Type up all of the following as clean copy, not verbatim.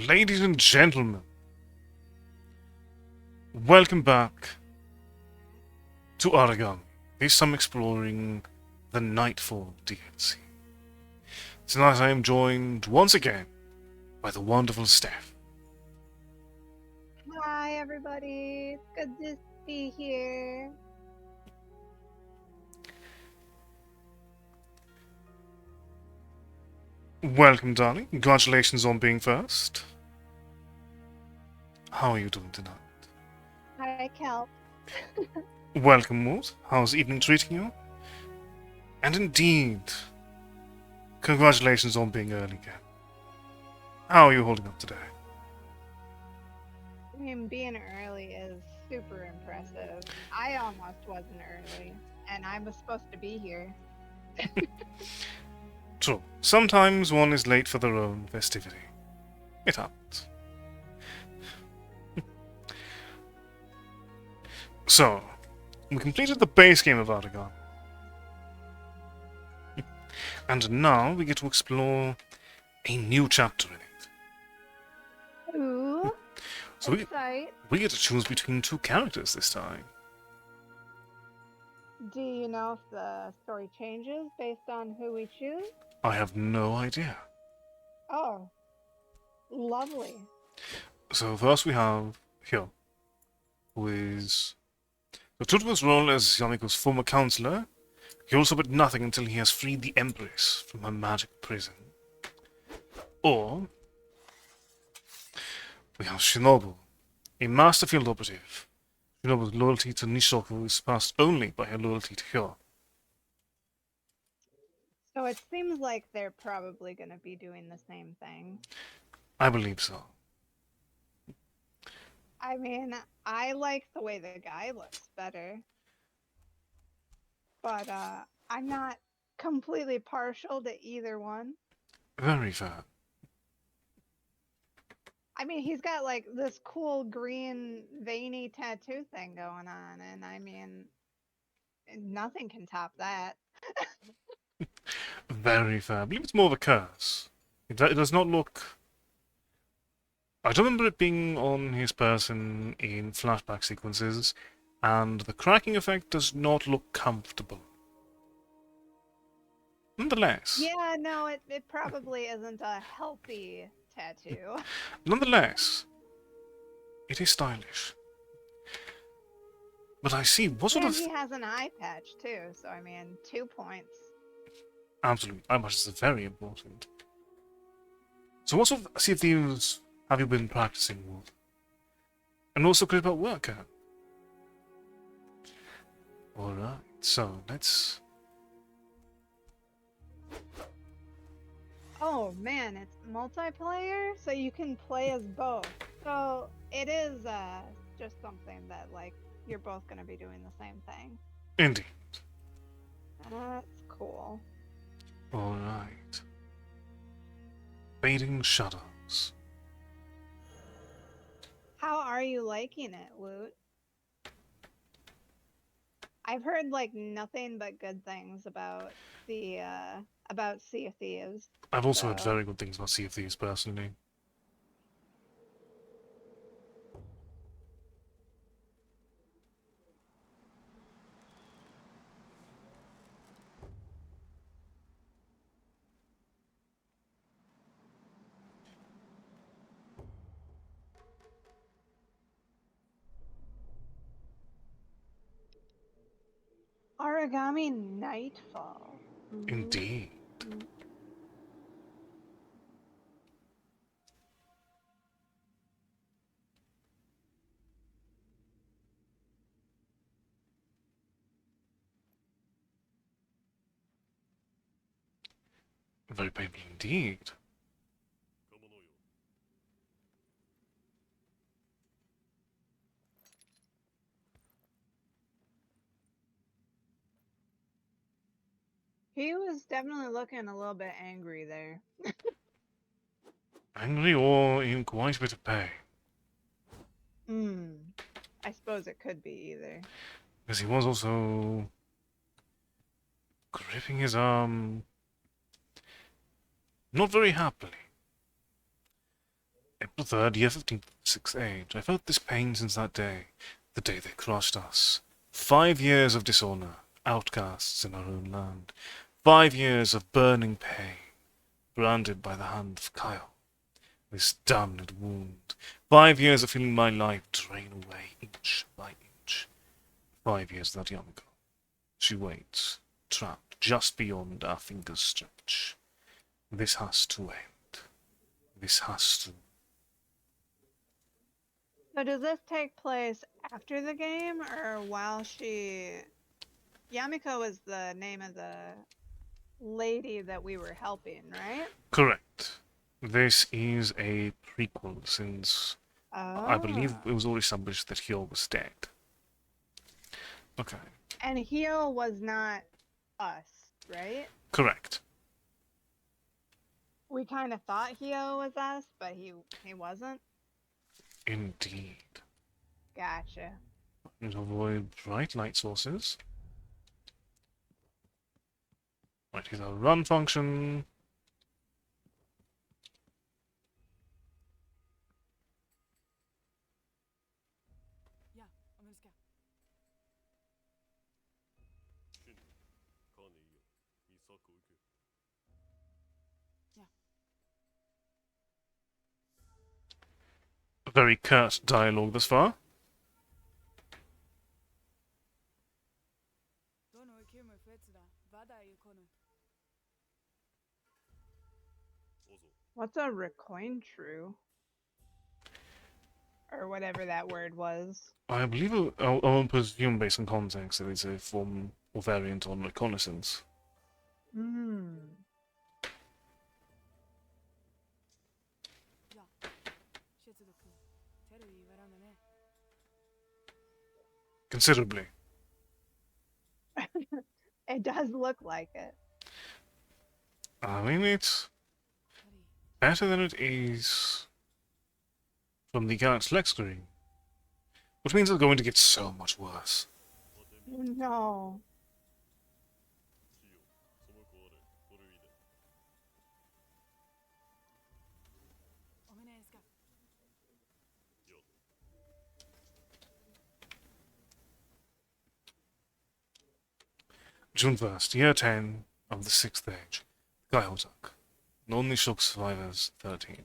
Ladies and gentlemen, welcome back to Aragami. This time exploring the Nightfall DLC. Tonight I am joined once again by the wonderful Steph. Hi, everybody. It's good to be here. Welcome, darling. Congratulations on being first. How are you doing tonight? Hi, Kelp. Welcome, Moot. How's evening treating you? And indeed, congratulations on being early again. How are you holding up today? I mean, being early is super impressive. I almost wasn't early, and I was supposed to be here. True. Sometimes one is late for their own festivity. It happens. So, we completed the base game of Aragami. And now we get to explore a new chapter in it. Ooh, So excite. we get to choose between two characters this time. Do you know if the story changes based on who we choose? I have no idea. Oh, lovely. So first we have Hyo, who is the Tutmo's role as Yamiko's former counselor. He also did nothing until he has freed the Empress from her magic prison. Or we have Shinobu, a master field operative. Shinobu's loyalty to Nishoku is surpassed only by her loyalty to Hyo. So it seems like they're probably going to be doing the same thing. I believe so. I mean, I like the way the guy looks better. But I'm not completely partial to either one. Very fair. I mean, he's got like this cool green veiny tattoo thing going on, and I mean, nothing can top that. Very fair. I believe it's more of a curse. It does not look. I don't remember it being on his person in flashback sequences, and the cracking effect does not look comfortable. Nonetheless, Yeah, no, it probably isn't a healthy tattoo. nonetheless, it is stylish. But I see what sort And of he has an eye patch too, so I mean, 2 points. absolute eye patches are very important. So what sort of Sea of Thieves have you been practicing with? And also great about work at? Alright, so let's. Oh man, it's multiplayer, so you can play as both. So it is just something that like you're both gonna be doing the same thing. Indeed. That's cool. Alright. Fading Shadows. How are you liking it, Woot? I've heard like nothing but good things about the about Sea of Thieves. I've also heard So very good things about Sea of Thieves personally. Aragami Nightfall. Indeed. Very painful indeed. He was definitely looking a little bit angry there. Angry or in quite a bit of pain. Hmm. I suppose it could be either. Because he was also gripping his arm not very happily. The third, year 15th, 6th age. I felt this pain since that day, the day they crushed us. 5 years of dishonor, outcasts in our own land. 5 years of burning pain, branded by the hand of Kyle. This damned wound. 5 years of feeling my life drain away inch by inch. 5 years without Yamiko. She waits, trapped just beyond our fingers' stretch. This has to end. This has to. So does this take place after the game or while she... Yamiko is the name of the lady that we were helping, right? Correct. This is a prequel since I believe Oh. it was already established that Hyo was dead. Okay. And Hio was not us, right? Correct. We kind of thought Hio was us, but he wasn't. Indeed. Gotcha. And avoid bright light sources. Right, here's our run function. Yeah, I'm gonna scout. Very curt dialogue thus far. What's a recointru? Or whatever that word was. I believe I'll presume based on context that it's a form or variant on reconnaissance. Hmm. Considerably. It does look like it. I mean, it's better than it is from the Galaxy Lex screen. Which means it's going to get so much worse. No. June 1st, year 10 of the 6th age. Gaihotak. Only shock survivors 13.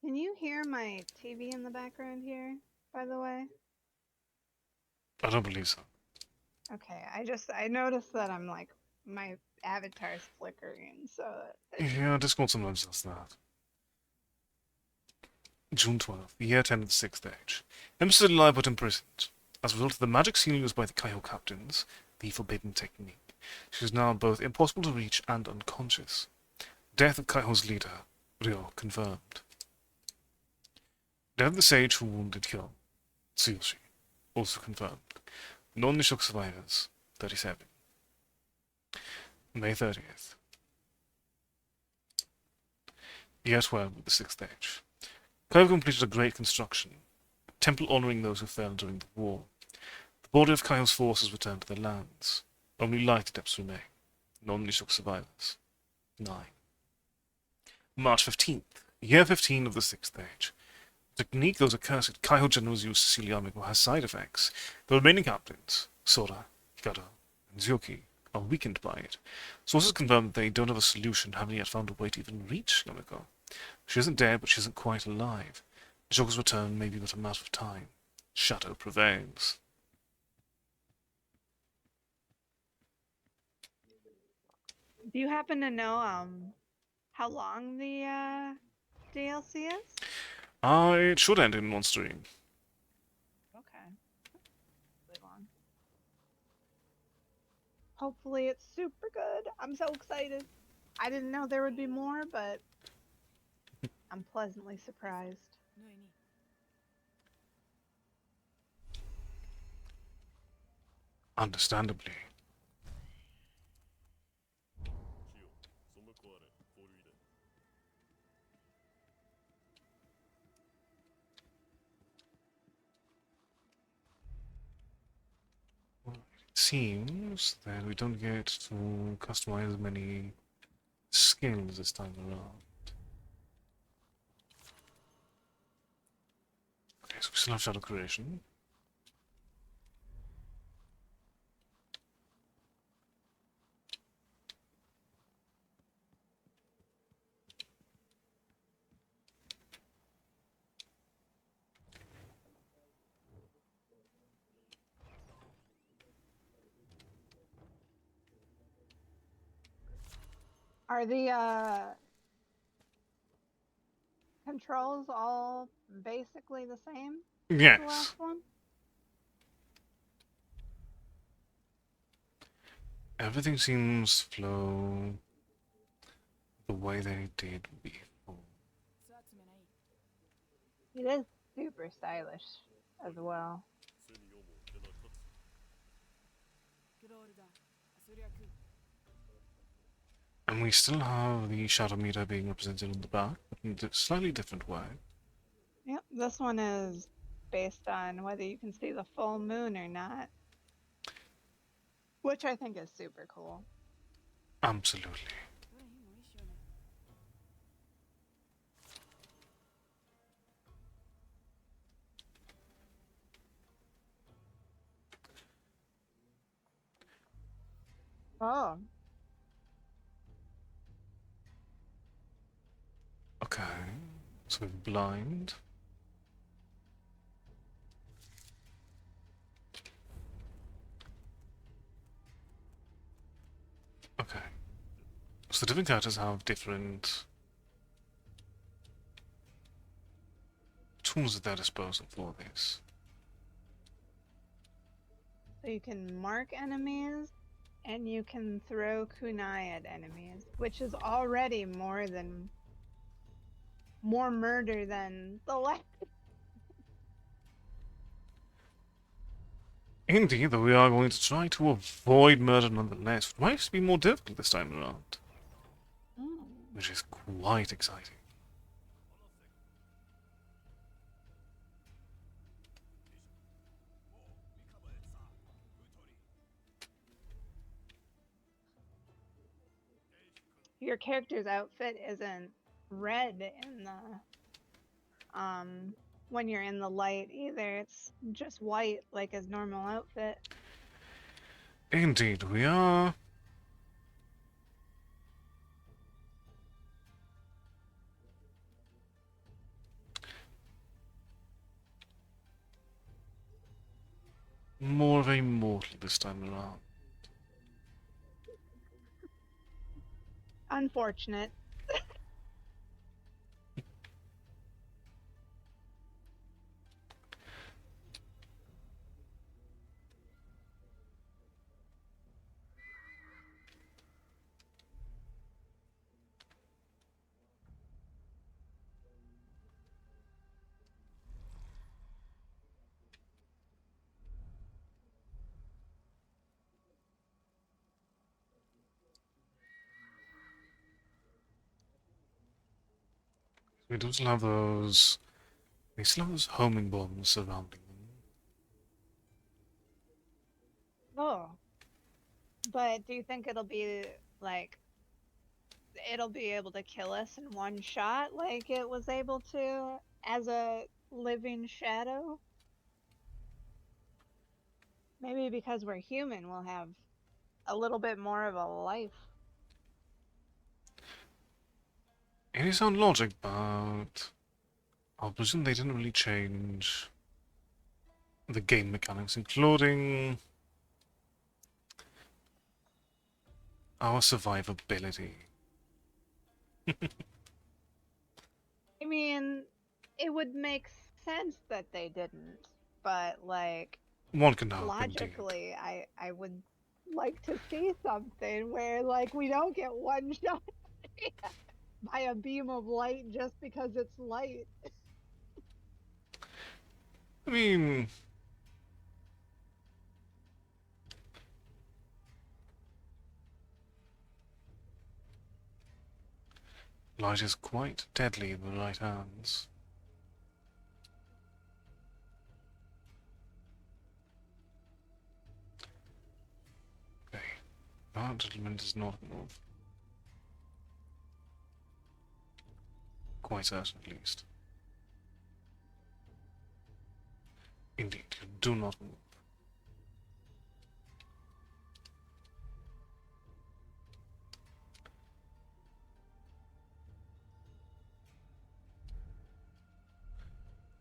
Can you hear my TV in the background here, by the way? I don't believe so. Okay, I noticed that I'm like, my avatar's flickering, so... Yeah, Discord sometimes does that. June 12th, year 10 of the 6th age. Emerson alive but imprisoned. As a result of the magic seal used by the Kaiho captains, the forbidden technique, she is now both impossible to reach and unconscious. Death of Kaiho's leader, Ryo, confirmed. Death of the sage who wounded Hyo, Tsuyoshi, also confirmed. Non-Nishok survivors, 37. May 30th. Year 12 of the 6th age. Kaiho completed a great construction, a temple honoring those who fell during the war. The body of Kaiho's forces returned to their lands. Only light depths remain. Non-Nishok survivors, 9. March 15th. Year 15 of the 6th age. The technique those accursed Kaiho generals use to seal Yamiko has side effects. The remaining captains, Sora, Hikado, and Zyoki, are weakened by it. Sources confirm that they don't have a solution, haven't yet found a way to even reach Yamiko. She isn't dead, but she isn't quite alive. Joker's return may be but a matter of time. Shadow prevails. Do you happen to know, how long the, DLC is? It should end in one stream. Okay. Really long. Hopefully it's super good. I'm so excited. I didn't know there would be more, but I'm pleasantly surprised. Understandably. It seems that we don't get to customize many skills this time around. Okay, so we still have shadow creation. Are the controls all basically the same as the Yes. last one? Everything seems to flow the way they did before. It is super stylish as well. And we still have the shadow meter being represented on the back, but in a slightly different way. Yep, this one is based on whether you can see the full moon or not, which I think is super cool. Absolutely. Oh, Okay, so we're blind. Okay. So the different characters have different tools at their disposal for this. so you can mark enemies and you can throw kunai at enemies, which is already more murder than the last. Indeed, though we are going to try to avoid murder nonetheless, it might be more difficult this time around, which is quite exciting. Your character's outfit isn't red in the when you're in the light either. It's just white like his normal outfit. Indeed, we are. More of a mortal this time around. Unfortunate. We do still have those. They still have those homing bombs surrounding them. Oh. But do you think it'll be like it'll be able to kill us in one shot like it was able to as a living shadow? Maybe because we're human, we'll have a little bit more of a life. It is sound logic, but I presume they didn't really change the game mechanics, including our survivability. I mean, it would make sense that they didn't, but like One can hope, indeed. logically, I would like to see something where like we don't get one shot by a beam of light just because it's light. I mean, light is quite deadly in the right hands. Okay, that gentleman does not move. quite certain at least. Indeed, you do not move.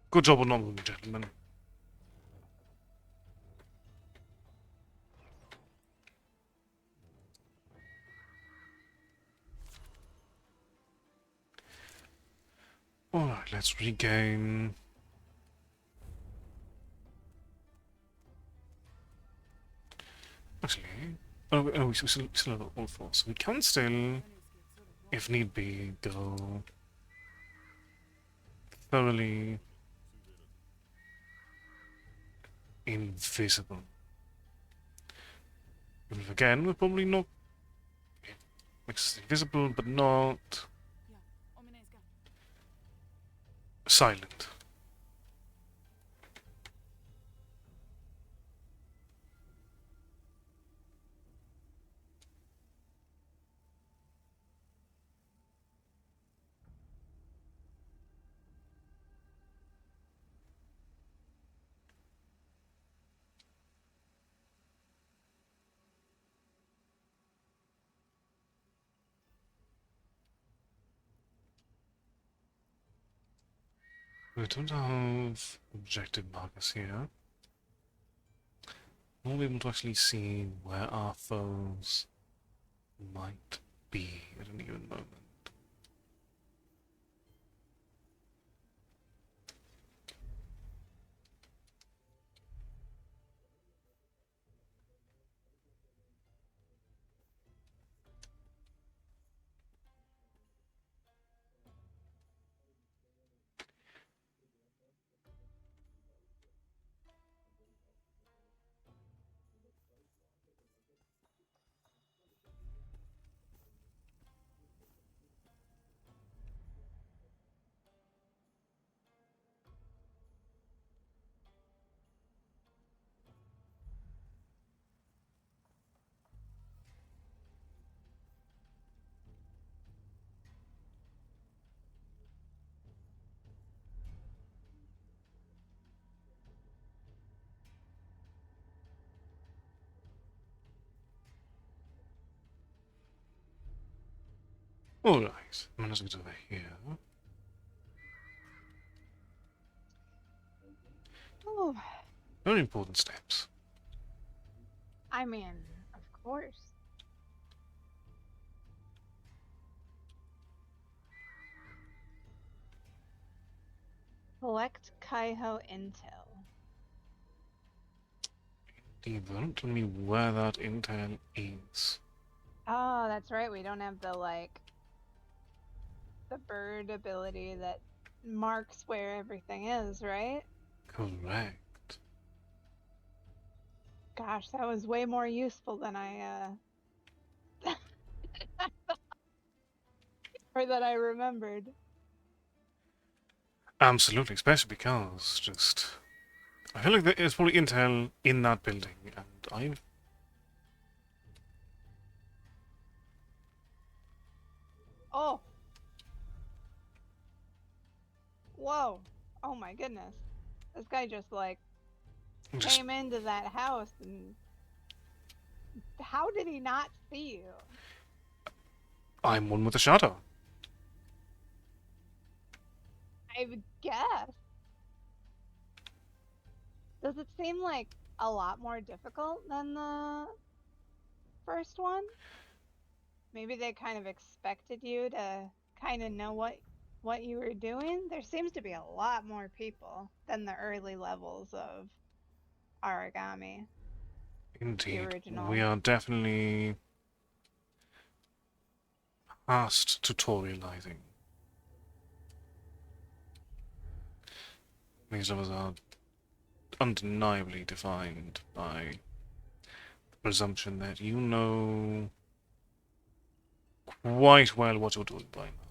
Good job on not moving, gentlemen. Alright, let's regain... Actually... we still have all four, so we can still, if need be, go thoroughly invisible. Even again, we're probably not invisible, but not silent. We don't have objective markers here. We'll be able to actually see where our foes might be at any given moment. Alright, let's get over here. Oh, Very important steps. I mean, of course. Collect Kaiho intel. Indeed, they don't tell me where that intel is. Oh, that's right. We don't have the the bird ability that marks where everything is, right? Correct. Gosh, that was way more useful than I or that I remembered. Absolutely, especially because I feel like there is probably intel in that building, and I... Oh. Whoa. Oh my goodness. This guy just came into that house and how did he not see you? I'm one with a shadow. I would guess. Does it seem like a lot more difficult than the first one? Maybe they kind of expected you to kind of know what you were doing. There seems to be a lot more people than the early levels of Aragami. Indeed, original. we are definitely past tutorializing. These levels are undeniably defined by the presumption that you know quite well what you're doing by now.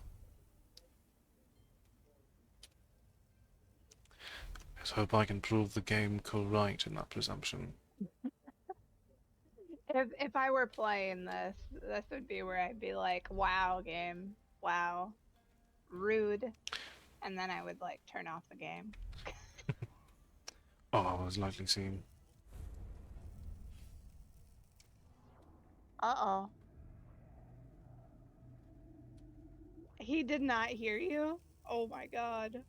Let's hope I can prove the game correct in that presumption. If I were playing this would be where I'd be like, wow, game, wow. rude, and then I would like turn off the game. Oh, I was likely seen. Uh-oh. He did not hear you? Oh my god.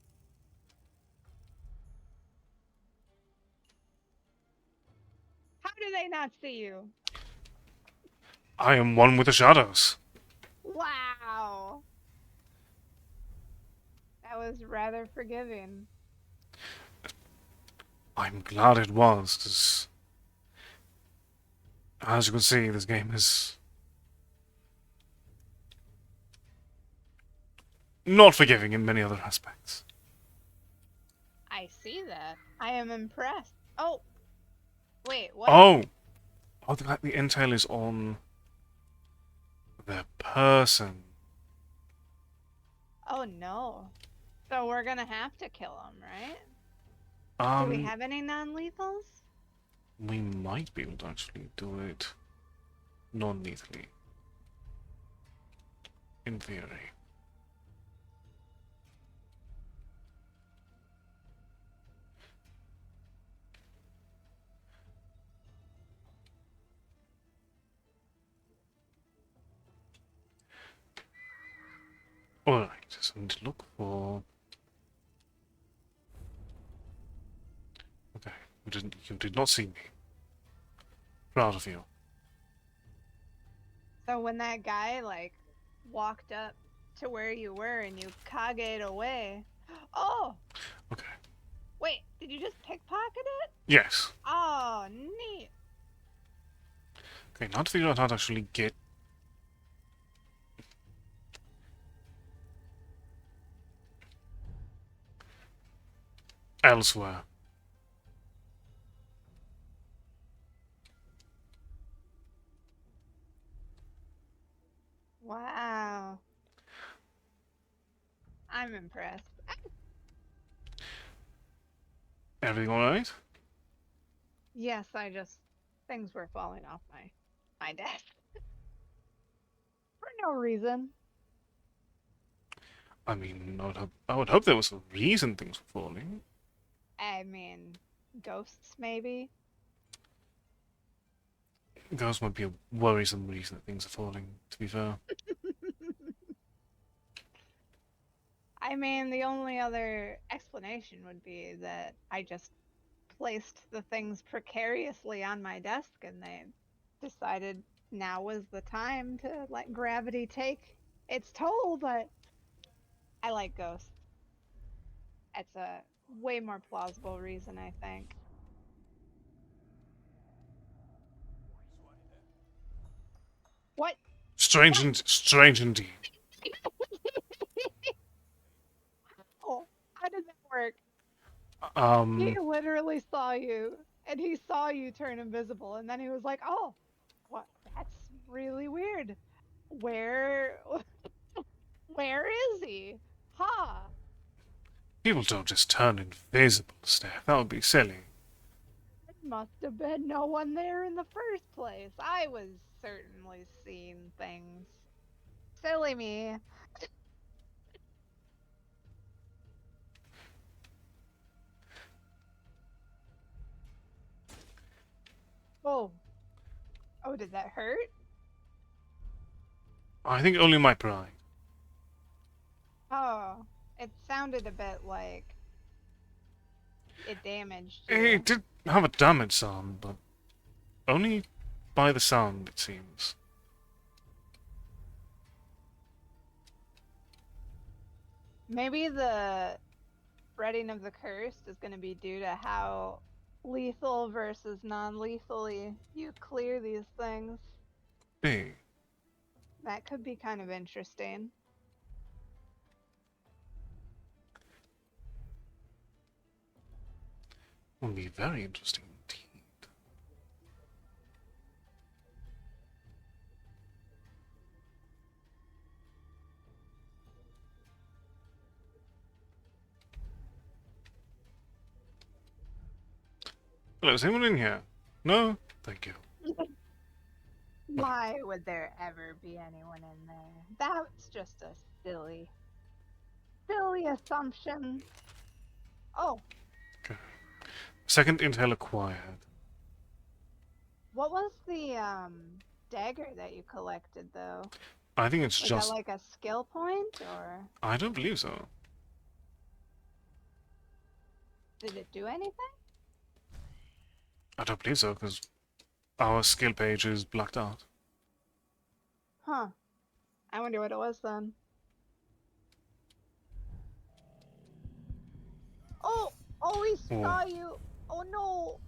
How do they not see you? I am one with the shadows. Wow. That was rather forgiving. I'm glad it was, because as you can see, this game is not forgiving in many other aspects. I see that. I am impressed. Oh. Wait, what? Oh! Oh, the entail is on the person. Oh no. So we're gonna have to kill him, right? Do we have any non-lethals? We might be able to actually do it non-lethally. In theory. Alright, so I need to look for... Okay, you did not see me. Proud of you. So when that guy, like, walked up to where you were and you Kage'd away... Oh! Okay. Wait, did you just pickpocket it? Yes. Oh, neat. Okay, now to figure out how to actually get... elsewhere. Wow. I'm impressed. Everything alright? Yes, things were falling off my desk. For no reason. I mean, I would hope there was a reason things were falling. I mean, ghosts maybe? Those might be a worrisome reason that things are falling, to be fair. I mean, the only other explanation would be that I just placed the things precariously on my desk and they decided now was the time to let gravity take its toll, but I like ghosts. It's a way more plausible reason, I think. What? Strange indeed. Oh, how did that work? He Um, literally saw you, and he saw you turn invisible, and then he was like, "Oh, what? That's really weird. Where, where is he? Huh? people don't just turn invisible, Steph. That would be silly. There must have been no one there in the first place. I was certainly seeing things. Silly me." Oh, oh, did that hurt? I think only my pride. Oh, it sounded a bit like it damaged It you. did have a damage sound, but only by the sound, it seems. Maybe the spreading of the curse is going to be due to how lethal versus non-lethally you clear these things. Big. That could be kind of interesting. Would be very interesting indeed. Hello, is anyone in here? No? Thank you. Why would there ever be anyone in there? That's just a silly. silly assumption. Oh, Second intel acquired. what was the dagger that you collected though? I think it's Was that just. like a skill point or I don't believe so. did it do anything? I don't believe so because our skill page is blacked out. Huh. I wonder what it was then. Oh, oh, he Oh. saw you. Oh no.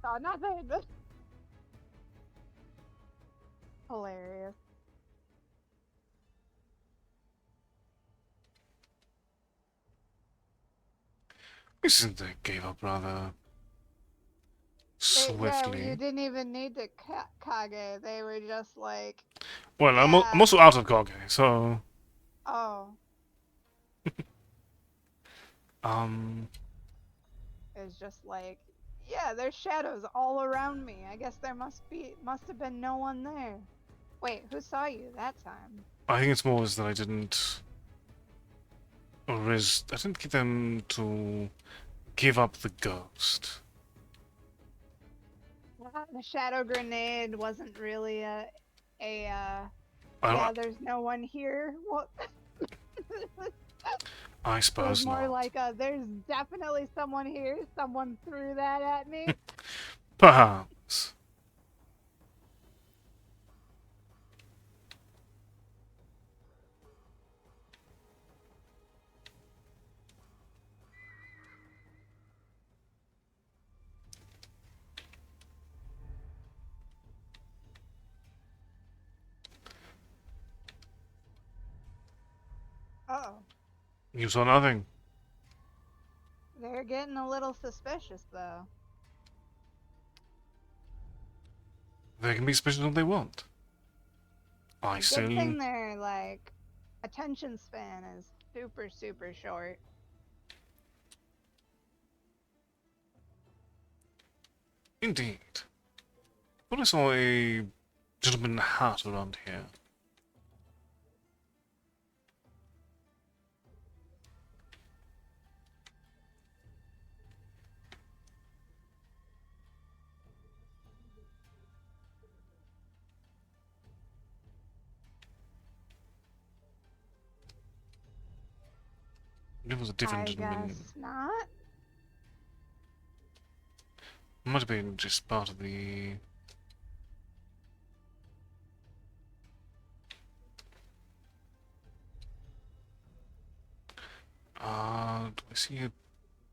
Saw nothing. Hilarious. It seems they gave up rather Yeah, swiftly. you didn't even need to Kage. They were just like, Well, I'm yeah. also out of Kage, so Oh, it's just like, yeah, there's shadows all around me. I guess there must have been no one there. Wait, who saw you that time? I think it's more is that I didn't get them to give up the ghost. The shadow grenade wasn't really I, yeah, there's no one here. What? I It was suppose more not. like there's definitely someone here. Someone threw that at me. Perhaps. Uh-oh. You saw nothing. They're getting a little suspicious though. They can be suspicious all they want. I Good still. thing their like attention span is super super short. Indeed. Thought I saw a gentleman in a hat around here. It was a different I gentleman. guess not. Might have been just part of the. Do I see a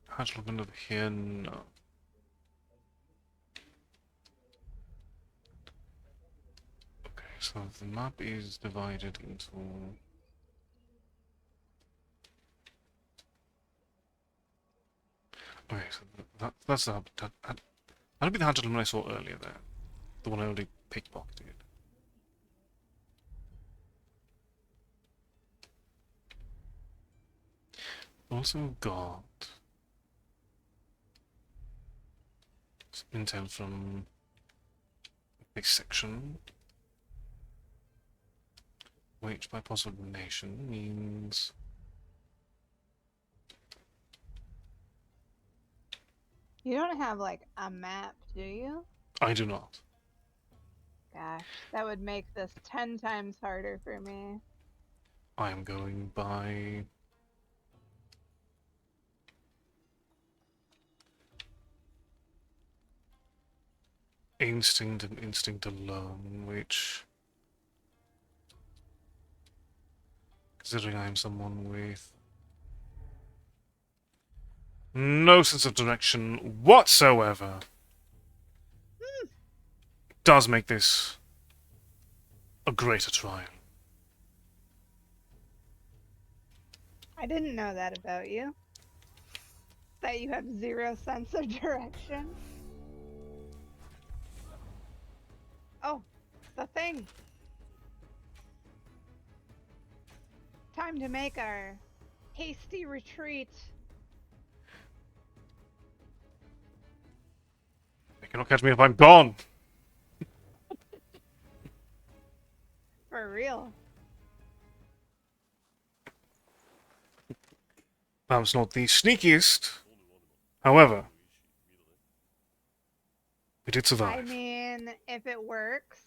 hatch open over here? No. Okay, so the map is divided into. Okay, so that's the that'll be the hatch I saw earlier there. The one I already pickpocketed. Also got some intel from this section, which by possible elimination means You don't have like a map, do you? I do not. Gosh, that would make this 10 times harder for me. I am going by instinct and instinct alone, which, considering I am someone with no sense of direction whatsoever, does make this a greater trial. I didn't know that about you. That you have zero sense of direction. Oh, the thing. Time to make our hasty retreat. They cannot catch me if I'm gone. For real. Perhaps not the sneakiest, however, it did I survive. mean, if it works.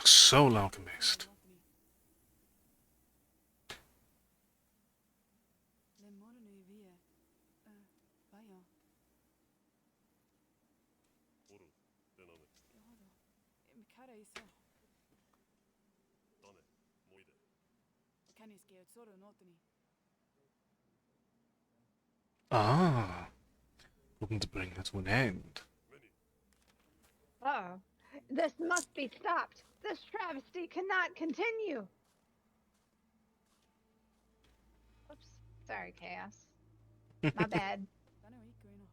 Soul alchemist. Le morne vie. Vaya. Jodo. Mi cara iso. Kaniske otsoro notni. Ah, looking to bring that to an end. Oh, this must be stopped. This travesty cannot continue. Oops. Sorry, Chaos. My bad. Tano ikuino.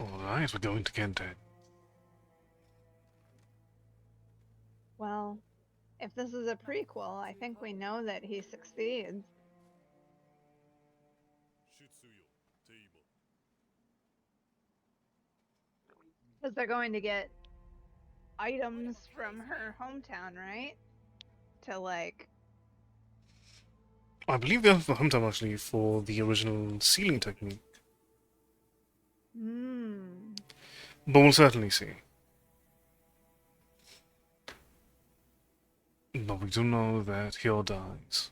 Alright, we're going to Kente. Well, if this is a prequel, I think we know that he succeeds. Because they're going to get items from her hometown, right? To like. I believe they have the hometown actually for the original sealing technique, but we'll certainly see. But we do know that Hyo dies.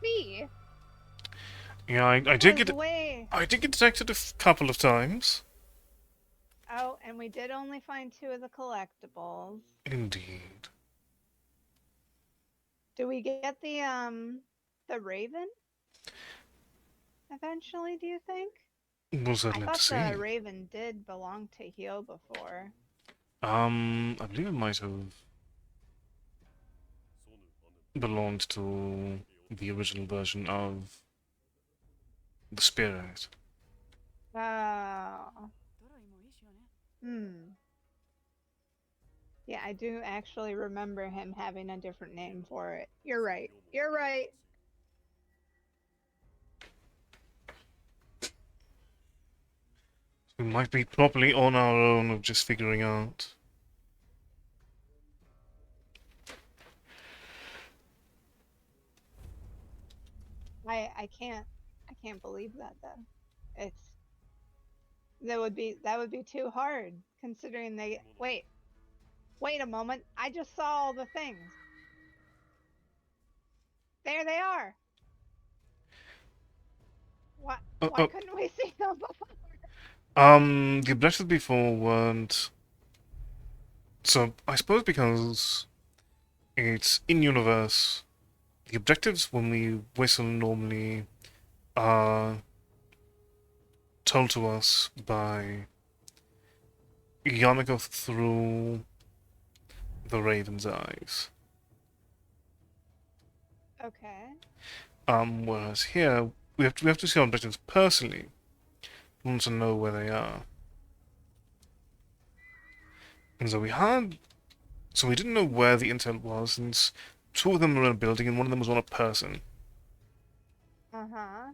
See? Yeah, I did Was get way. I did get detected a couple of times. Oh, and we did only find 2 of the collectibles. Indeed. Do we get the Raven? Eventually, do you think? We'll I certainly have thought to see. the Raven did belong to Hyo before. I believe it might have belonged to the original version of the spirit. Oh. Toro imo isho ne. Yeah, I do actually remember him having a different name for it. You're right. You're right. We might be properly on our own of just figuring out. I can't believe that though. It's that would be too hard considering they wait a moment. I just saw all the things. There they are. Why couldn't we see them before? The objectives before weren't. So I suppose because it's in universe, the objectives when we whistle normally are told to us by Yamiko through the Raven's eyes. Okay. Whereas here we have to see our objectives personally. We want to know where they are. And so we didn't know where the intel was, since 2 of them were in a building and 1 of them was on a person. Uh-huh.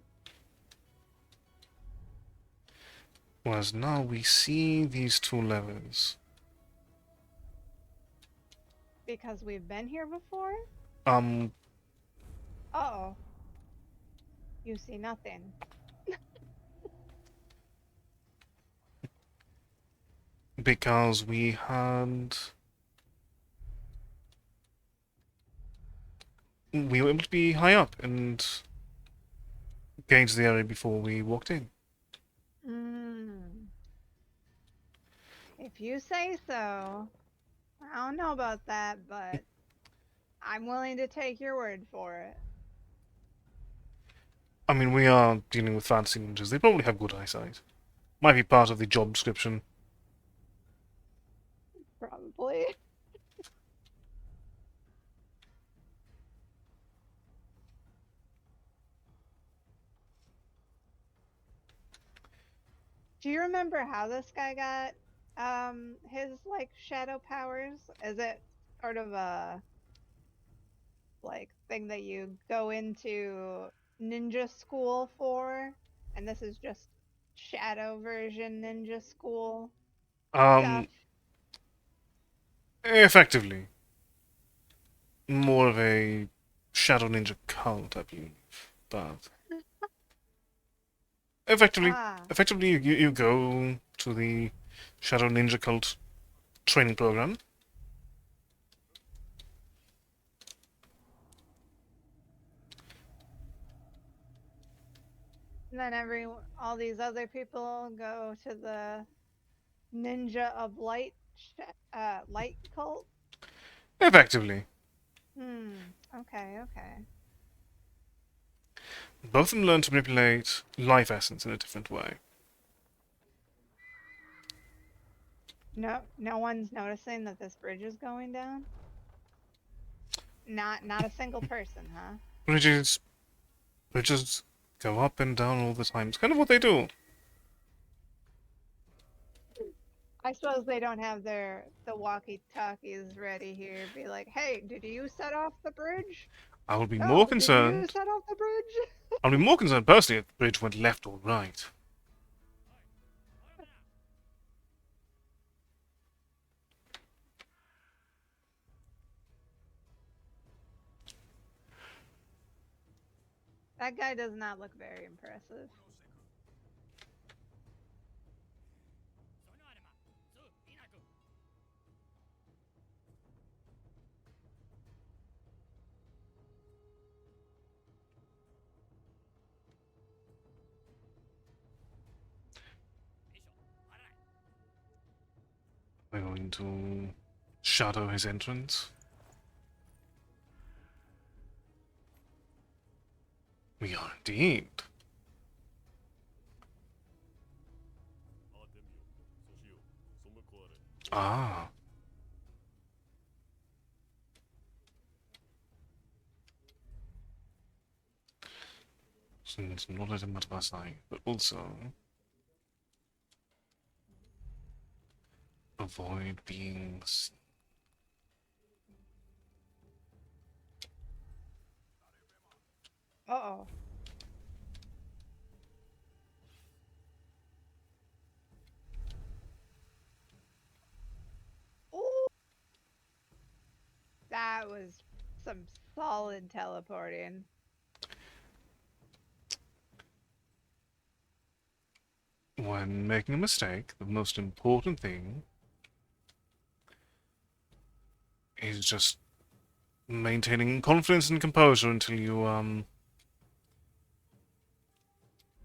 Whereas now we see these 2 levers. Because we've been here before? Um, Uh-oh. You see nothing. because we were able to be high up and gauge the area before we walked in. If you say so. I don't know about that, but I'm willing to take your word for it. I mean, we are dealing with fantasy ninjas. They probably have good eyesight. Might be part of the job description. Probably. Do you remember how this guy got his like shadow powers? Is it sort of a like thing that you go into ninja school for, and this is just shadow version ninja school stuff. Um, effectively, more of a Shadow Ninja cult, I believe. But effectively, Ah, effectively, you go to the Shadow Ninja cult training program. and then all these other people go to the Ninja of Light light cult. Effectively, Okay, okay. both of them learn to manipulate life essence in a different way. No one's noticing that this bridge is going down. Not a single person, huh? Bridges, bridges go up and down all the time. It's kind of what they do. I suppose they don't have the walkie-talkies ready here. Be like, hey, did you set off the bridge? I will be more Oh, did you concerned. set off the bridge? I'll be more concerned personally if the bridge went left or right. That guy does not look very impressive. We're going to shadow his entrance. We are indeed. Ah. So it's not let him out of our sight, but also avoid being seen. Uh-oh. Ooh, that was some solid teleporting. When making a mistake, the most important thing is just maintaining confidence and composure until you,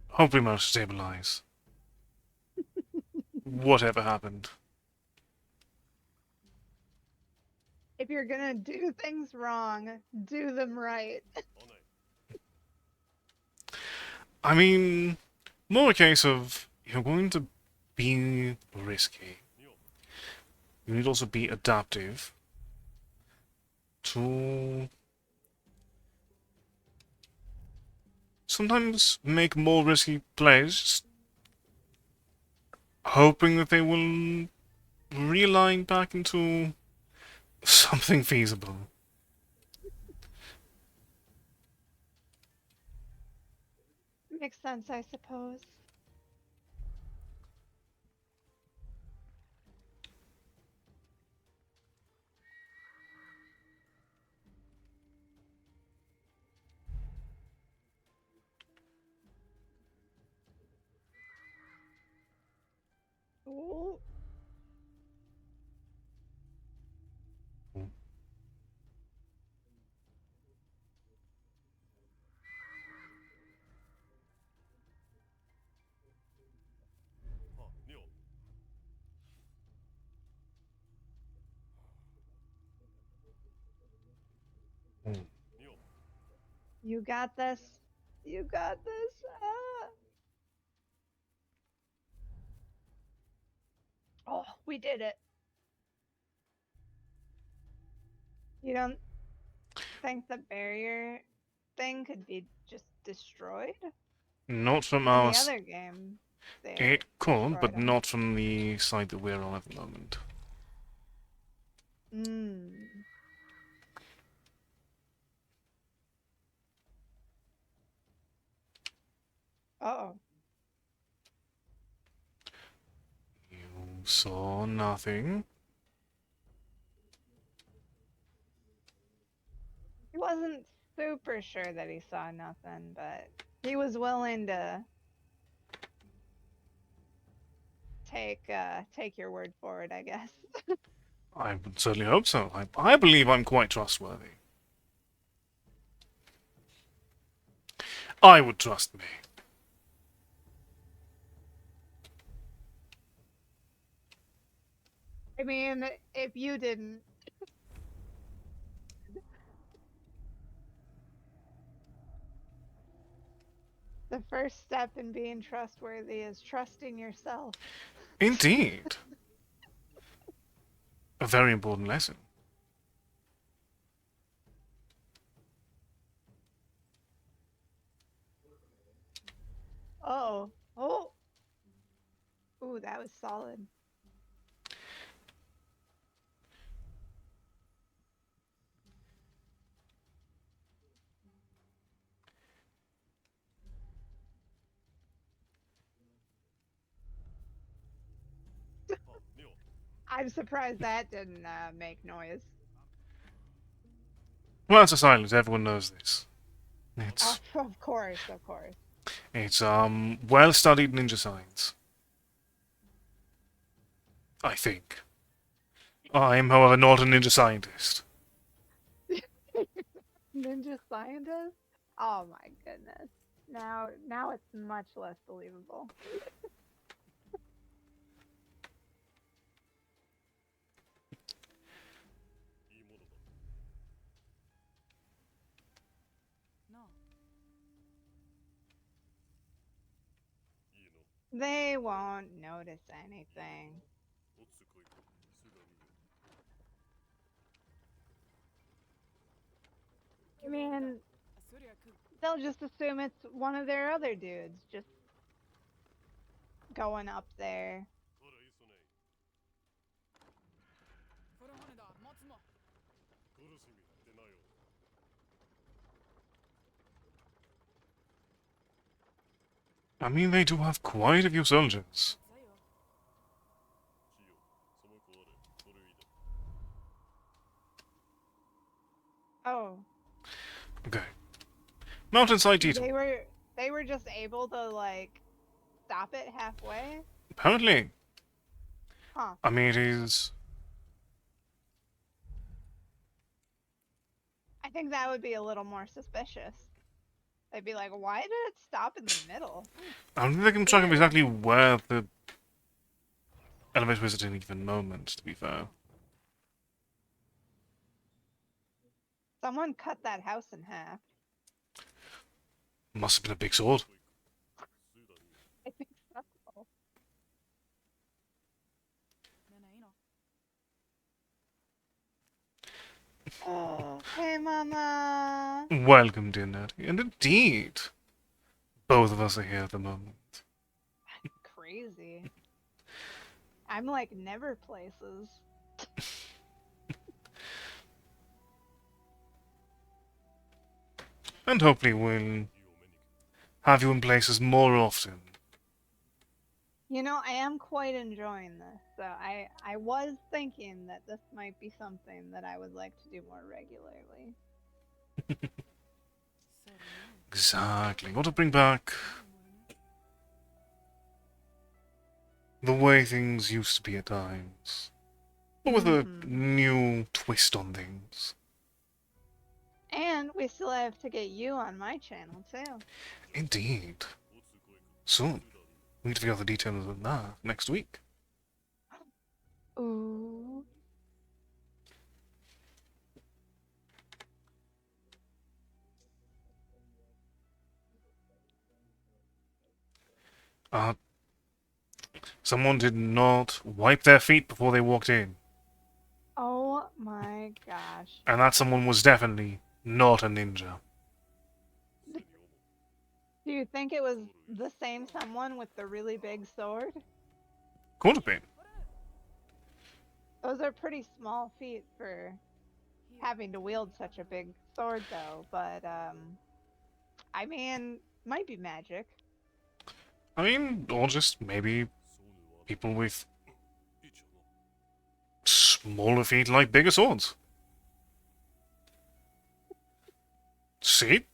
hopefully manage to stabilize. Whatever happened. If you're gonna do things wrong, do them right. I mean, more a case of you're going to be risky. You need to also be adaptive to sometimes make more risky plays, just hoping that they will realign back into something feasible. Makes sense, I suppose. Ooh. Mm. You got this. You got this. Ah. Oh, we did it. You don't think the barrier thing could be just destroyed? Not from In our... the other game, they It could, destroyed but them. not from the side that we're on at the moment. Mm. Oh. You saw nothing. He wasn't super sure that he saw nothing, but he was willing to take your word for it, I guess. I would certainly hope so. I believe I'm quite trustworthy. I would trust me. I mean, if you didn't, the first step in being trustworthy is trusting yourself. Indeed. A very important lesson. Oh. Oh. Ooh, that was solid. I'm surprised that didn't make noise. Well, it's a silence. Everyone knows this. Oh, It's of course, of course. it's well studied ninja science. I think. I am, however, not a ninja scientist. Ninja scientist? Oh my goodness. Now it's much less believable. No. They won't notice anything. I mean, they'll just assume it's one of their other dudes just going up there. I mean, they do have quite a few soldiers. Oh, Okay. Mountainside detour. they were just able to like stop it halfway? Apparently. Huh. I mean, it is... I think that would be a little more suspicious. They'd be like, why did it stop in the middle? I don't think they can track of exactly where the elevator is at any given moment, to be fair. Someone cut that house in half. Must have been a big sword. I think so. Oh, hey, Mama. Welcome, dear Nettie. And indeed, both of us are here at the moment. Crazy. I'm like never places. And hopefully we'll have you in places more often. You know, I am quite enjoying this, so I was thinking that this might be something that I would like to do more regularly. Exactly. Want to bring back the way things used to be at times. But with a new twist on things. And we still have to get you on my channel, too. Indeed. Soon. We need to figure out the details of that next week. Ooh. Someone did not wipe their feet before they walked in. Oh my gosh. And that someone was definitely not a ninja. Do you think it was the same someone with the really big sword? Could have been. Those are pretty small feet for having to wield such a big sword, though. But I mean, might be magic. I mean, or just maybe people with smaller feet like bigger swords. See?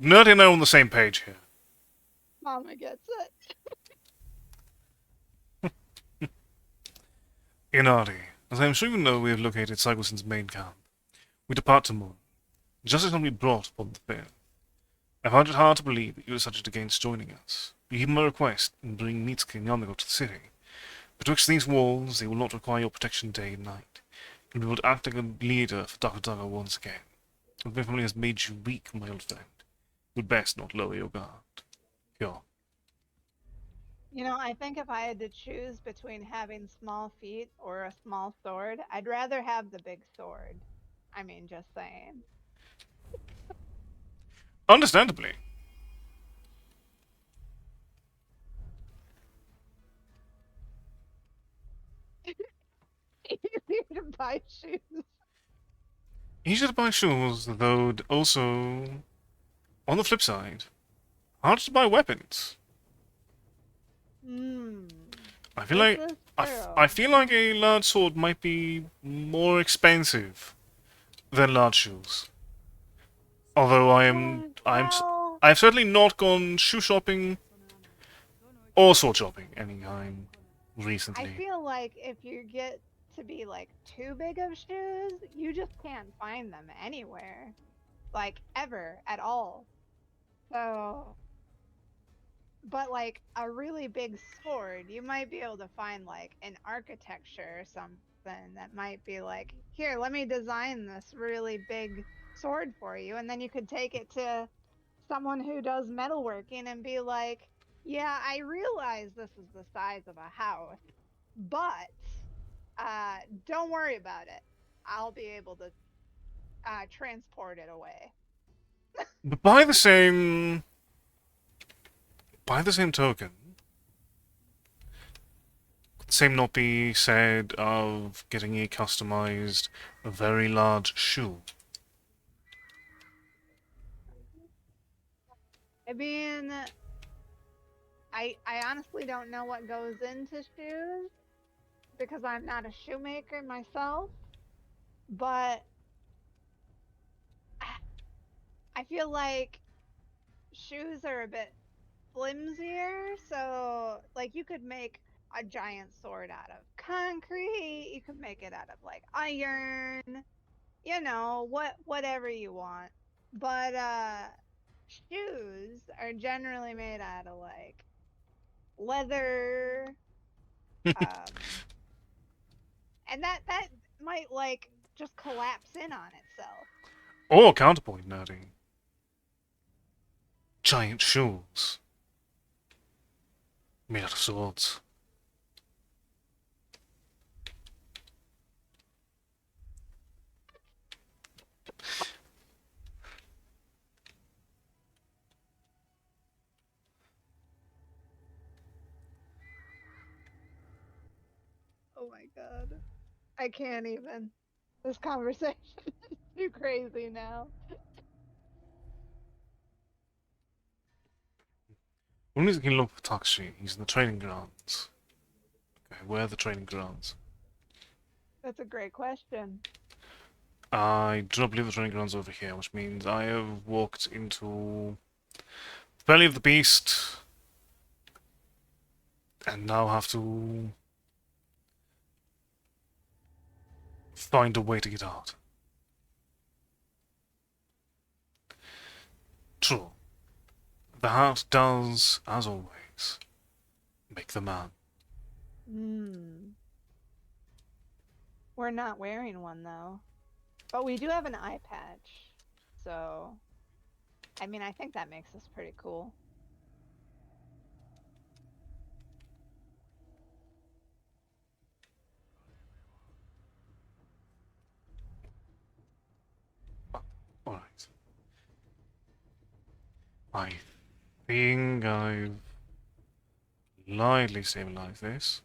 Nerdy and I are on the same page here. Mama gets it. Inari, as I am sure you know, we have located Sagosin's main camp. We depart tomorrow, just as when we brought upon the fair. I found it hard to believe that you were such against joining us. You heed my request and bring Mitsuki and Yamiko to the city. Betwixt these walls, they will not require your protection day and night. You'll be able to act like a leader for Dakadaga once again. If my family has made you weak, my old friend, you'd best not lower your guard. Kyo. You know, I think if I had to choose between having small feet or a small sword, I'd rather have the big sword. I mean, just saying. Understandably. Easier to buy shoes. Easier to buy shoes, though also, on the flip side, harder to buy weapons. Hmm. I feel This like is I true. feel like a large sword might be more expensive than large shoes. Although Well, I've certainly not gone shoe shopping or sword shopping any time I recently. feel like if you get to be like too big of shoes, you just can't find them anywhere. Like ever at all. So, but like a really big sword, you might be able to find like an architecture or something that might be like, here, let me design this really big sword for you. And then you could take it to someone who does metalworking and be like, yeah, I realize this is the size of a house, but don't worry about it. I'll be able to transport it away. But by the same token, could the same not be said of getting a customized, very large shoe. I mean, I honestly don't know what goes into shoes because I'm not a shoemaker myself, but I feel like shoes are a bit flimsier, so like you could make a giant sword out of concrete, you could make it out of like iron, whatever you want. But shoes are generally made out of like leather, um and that might like just collapse in on itself. Or counterpoint nerdy. Giant shoes made out of swords. Oh my god. I can't even. This conversation is too crazy now. When we can look for Takashi, he's in the training grounds. Okay, where are the training grounds? That's a great question. I do not believe the training grounds over here, which means I have walked into the belly of the beast and now have to find a way to get out. True. The heart does, as always, make the man. Hmm. We're not wearing one though. But we do have an eye patch. So, I mean, I think that makes us pretty cool. Alright. I think I've lightly stabilized this.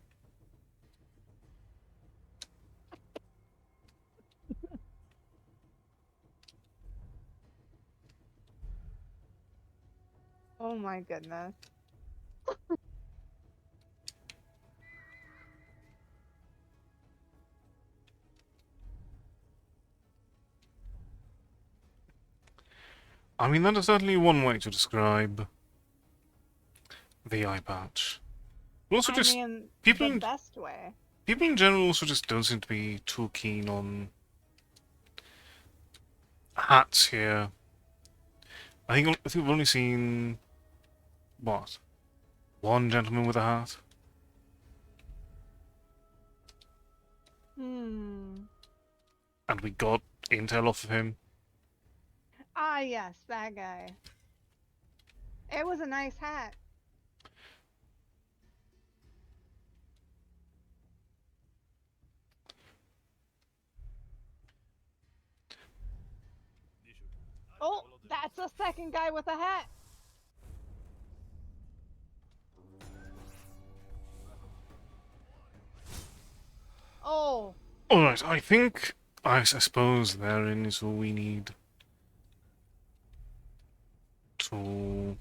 Oh my goodness. I mean, that is certainly one way to describe the eye patch. Also, I just mean, people the in best way. people in general also just don't seem to be too keen on hats here. I think we've only seen what, one gentleman with a hat. Hmm. And we got intel off of him. Ah, yes, that guy. It was a nice hat. Oh, that's a second guy with a hat. Oh, Alright, I suppose therein is all we need to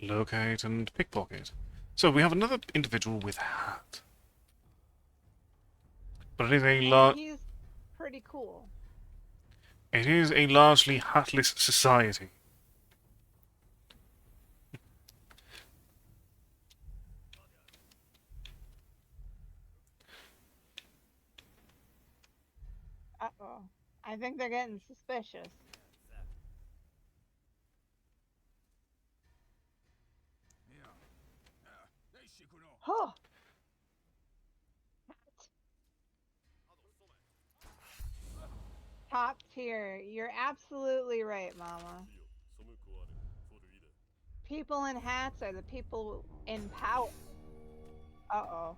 locate and pickpocket. So we have another individual with a hat. But and he's pretty cool. it is a largely hatless society. Uh-oh. I think they're getting suspicious. Huh. Top tier. You're absolutely right, Mama. People in hats are the people in power. Uh-oh.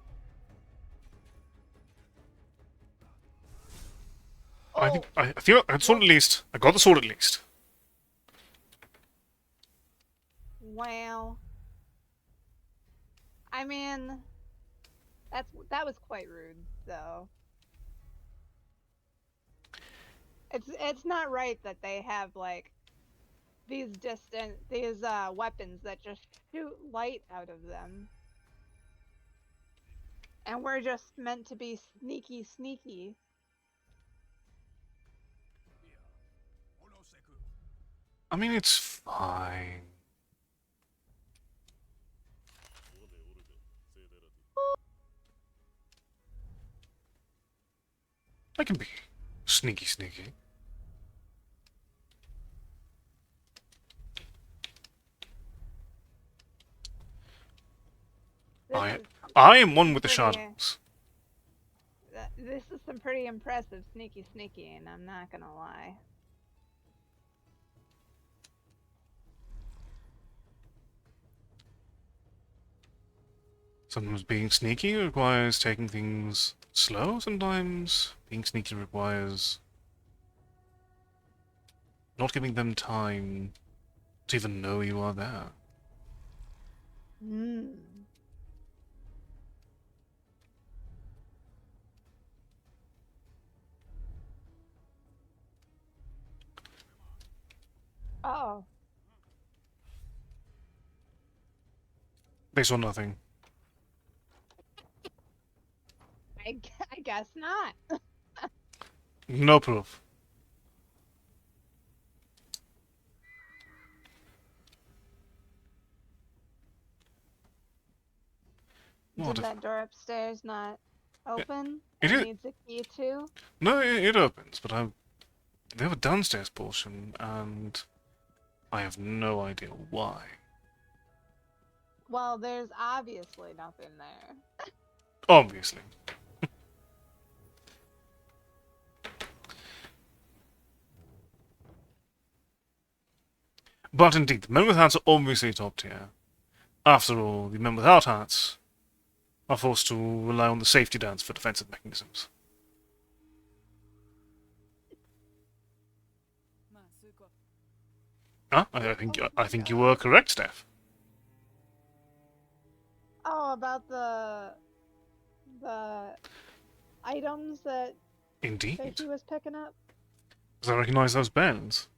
Oh, I feel I had sword at least. I got the sword at least. wow. I mean, that was quite rude, though. It's not right that they have like these weapons that just shoot light out of them. And we're just meant to be sneaky sneaky. I mean, it's fine. I can be sneaky sneaky. This I am one with the pretty- shadows. This is some pretty impressive sneaky sneaky, and I'm not gonna lie. Sometimes being sneaky requires taking things slow, sometimes being sneaky requires not giving them time to even know you are there. Hmm. Oh, They saw nothing. I guess not. No proof. What Did if... that door upstairs not open? It It is... needs a key too? No, it opens, but they have a downstairs portion, and I have no idea why. Well, there's obviously nothing there. Obviously. But indeed, the men with hats are obviously top tier. After all, the men without hats are forced to rely on the safety dance for defensive mechanisms. まあそうか Ah, I think you were correct, Steph. Oh, about the items that Indeed. he was picking up? Because I recognize those bands.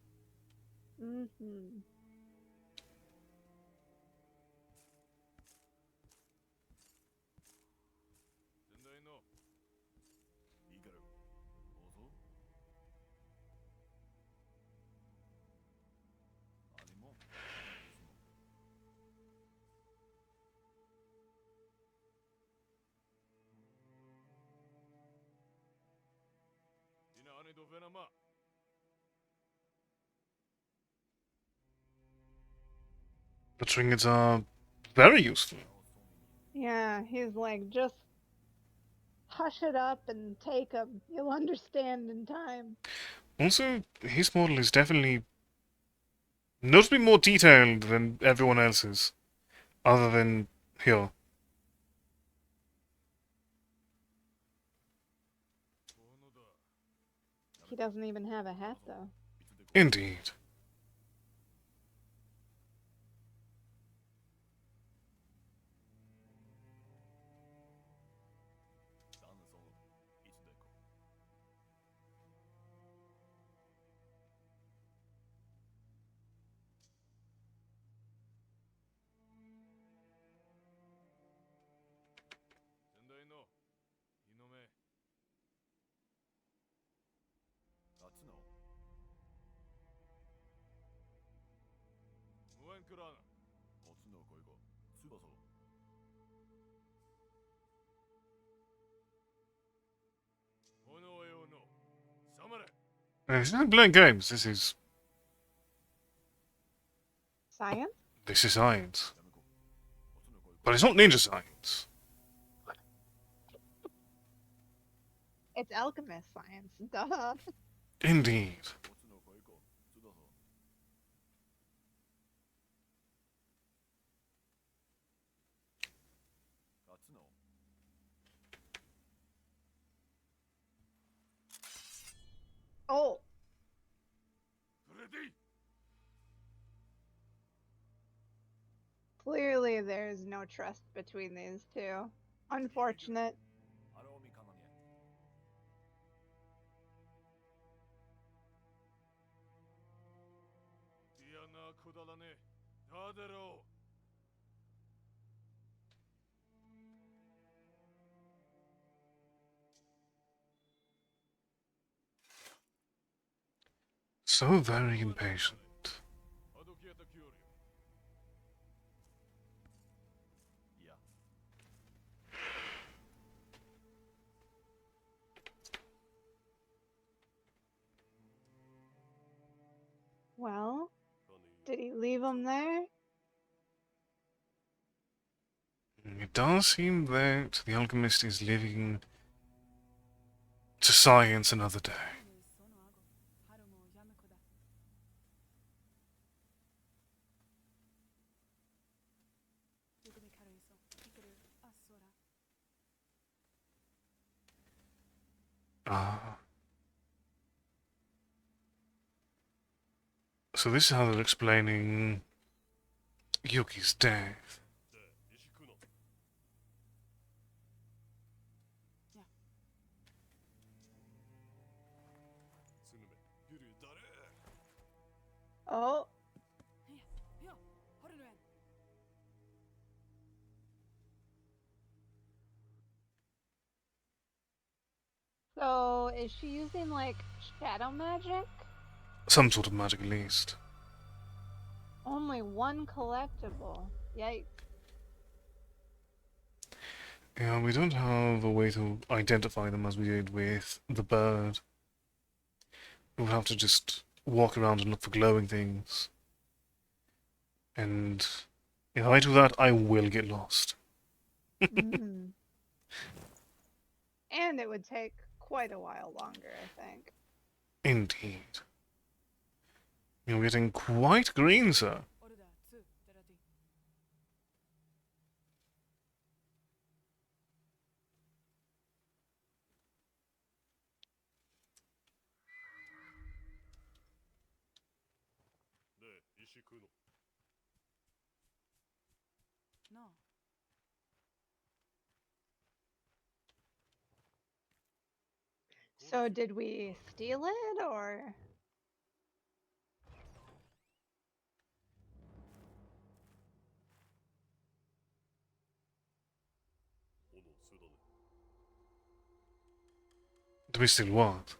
Mm-hmm. The trinkets are very useful. Yeah, he's like, just hush it up and take them. You'll understand in time. Also, his model is definitely noticeably more detailed than everyone else's, other than here. He doesn't even have a hat, though. Indeed. This is not playing games. Science? This is science. But it's not ninja science. It's alchemist science. Duh. Indeed. Oh. Clearly, there's no trust between these two. Unfortunate. So very impatient. Well, did he leave him there? It does seem that the alchemist is living to science another day. その顎春もやむ子だよく見かるいそういけるあそうだ Ah. So this is how they're explaining Yuki's death. Oh. いや春の園 So, is she using, like, shadow magic? Some sort of magic, at least. Only one collectible. Yikes. Yeah, we don't have a way to identify them as we did with the bird. We'll have to just walk around and look for glowing things. And if I do that, I will get lost. Mm. And it would take quite a while longer, I think. Indeed. You're getting quite green, sir. オルダー2テラティ No. So, did we steal it, or? Do we still what?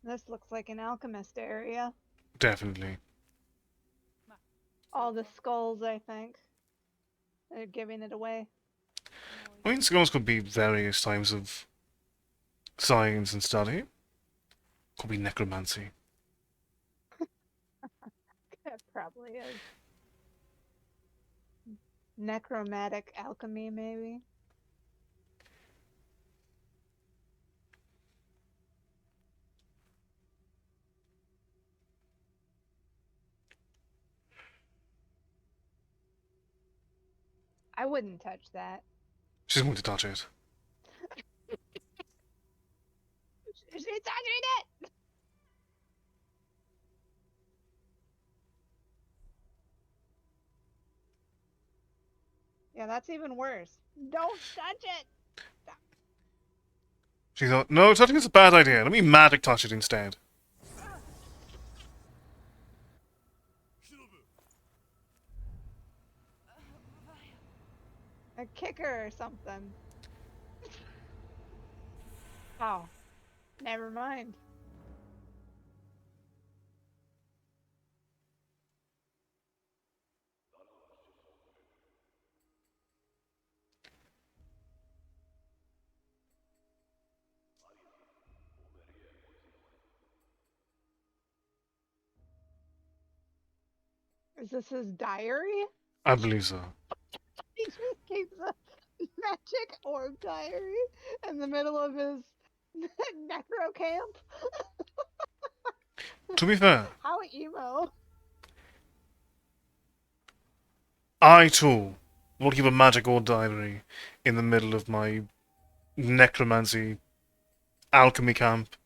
This looks like an alchemist area. Definitely. All the skulls, I think. They're giving it away. I mean, skulls could be various types of science and study. Could be necromancy. It probably is. Necromantic alchemy, maybe. I wouldn't touch that. She's going to touch it. She's touching it! Yeah, that's even worse. Don't touch it! She thought, no, touching is a bad idea. Let me magic touch it instead. A kicker or something. Oh. Never mind. Is this his diary? I believe so. He just keeps a magic orb diary in the middle of his necro camp. To be fair, How emo. I too will keep a magic or diary in the middle of my necromancy alchemy camp.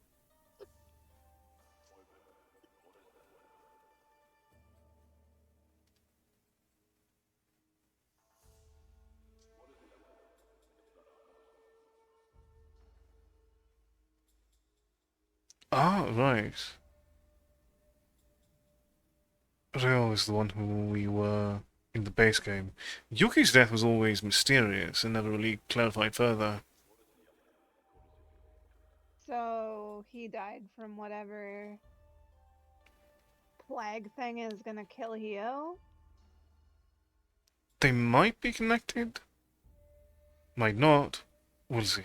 Ah, right. Rio is the one who we were in the base game. Yuki's death was always mysterious and never really clarified further. So he died from whatever plague thing is gonna kill Hio? They might be connected. Might not. We'll see.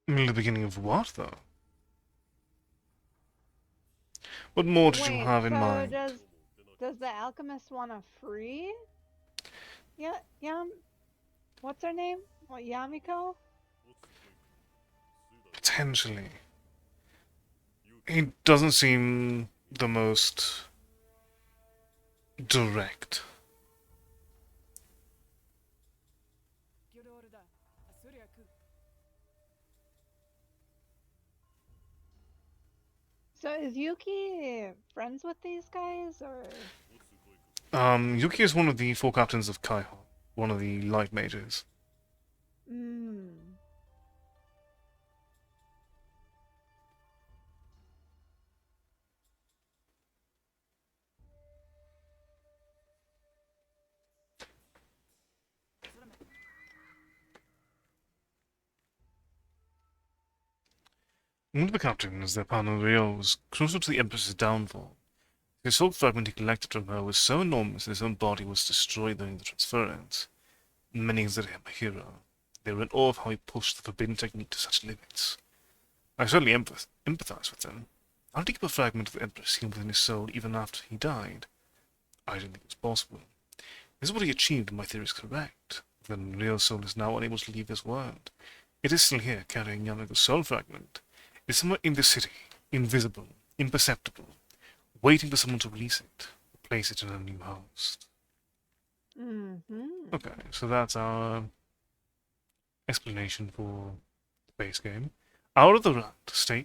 The beginning of what, though? What more did you Wait, have in so mind? does the alchemist wanna free? Yeah, what's her name? What, Yamiko? Potentially. He doesn't seem the most direct. So is Yuki friends with these guys, or? Yuki is one of the four captains of Kaiho, one of the light mages. Hmm. One of the captains, their partner Ryo, was crucial to the Empress's downfall. The soul fragment he collected from her was so enormous that his own body was destroyed during the transference. Many considered him a hero. They were in awe of how he pushed the forbidden technique to such limits. I certainly empathize with them. How did he keep a fragment of the Empress sealed within his soul even after he died? I didn't think it was possible. This is what he achieved, and my theory is correct. Then Ryo's soul is now unable to leave this world. It is still here, carrying Yamago's soul fragment. It is somewhere in the city, invisible, imperceptible, waiting for someone to release it, place it in a new host. Mm-hmm. Okay, so that's our explanation for the base game. Out of the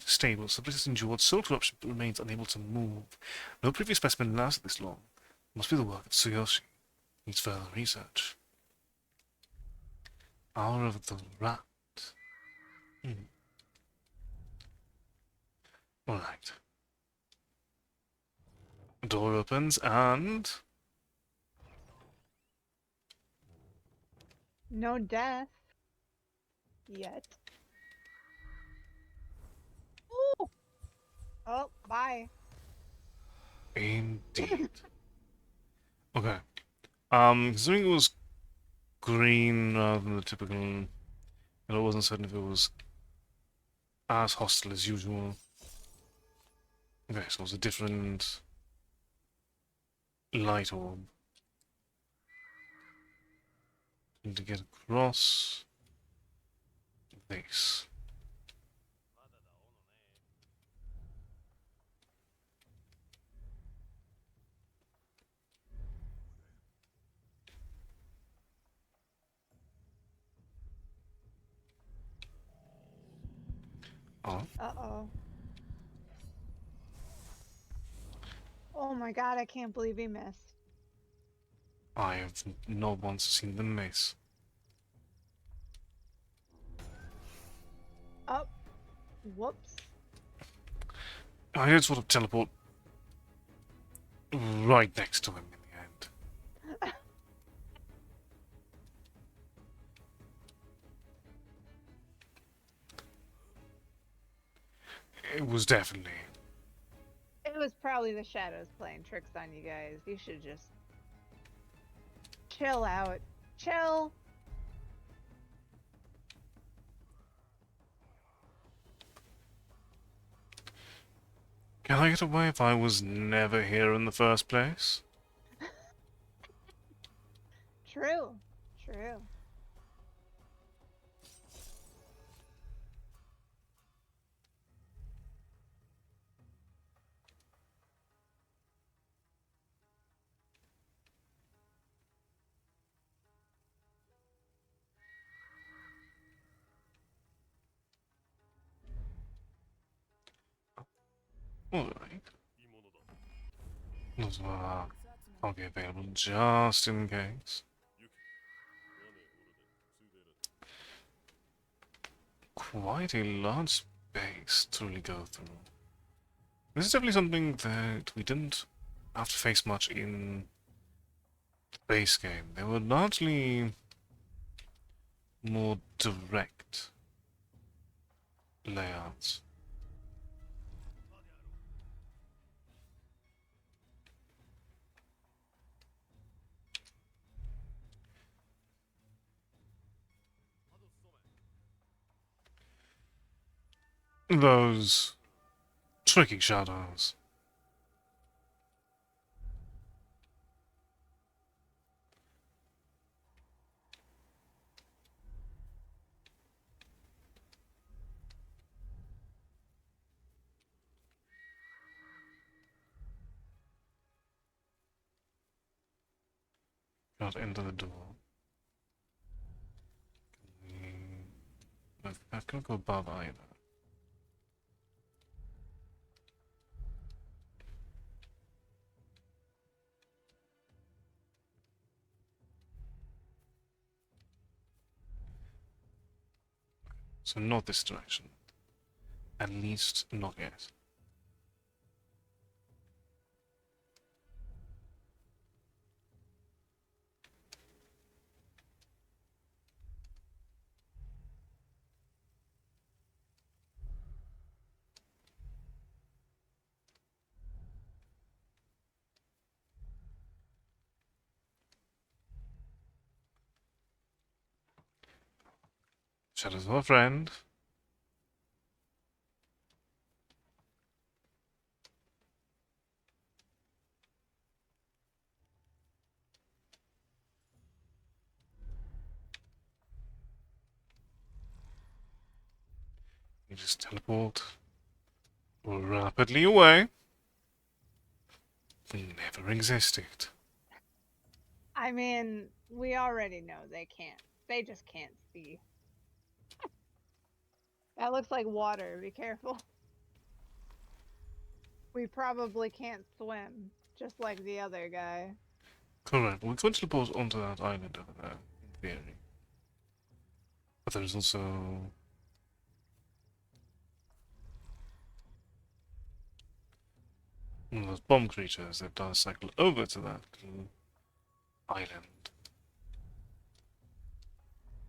stable, subject has endured soul corruption but remains unable to move. No previous specimen lasted this long. Must be the work of Tsuyoshi. Needs further research. Hour of the rat. Alright. Door opens and... No death. Yet. Ooh! Oh, bye. Indeed. Okay. Considering it was green rather than the typical... And I wasn't certain if it was as hostile as usual. Okay, so it was a different light orb. Need to get across this. Oh, Uh-oh. Oh my god, I can't believe he missed. I have not once seen them miss. Oh. Whoops. I did sort of teleport right next to him in the end. It was definitely... It was probably the shadows playing tricks on you guys. You should just chill out. Chill. Can I get away if I was never here in the first place? True. True. Alright. Those I'll be available just in case. Quite a large space to really go through. This is definitely something that we didn't have to face much in the base game. They were largely more direct layouts. Those tricky shadows. Got into the door. I can't go above either. So not this direction. At least not yet. Shadows of a friend. You just teleport rapidly away. Never existed. I mean, we already know they can't. They just can't see. That looks like water. Be careful. We probably can't swim, just like the other guy. Correct. We're going to teleport onto that island over there, in theory. But there's also... one of those bomb creatures that does cycle over to that little island.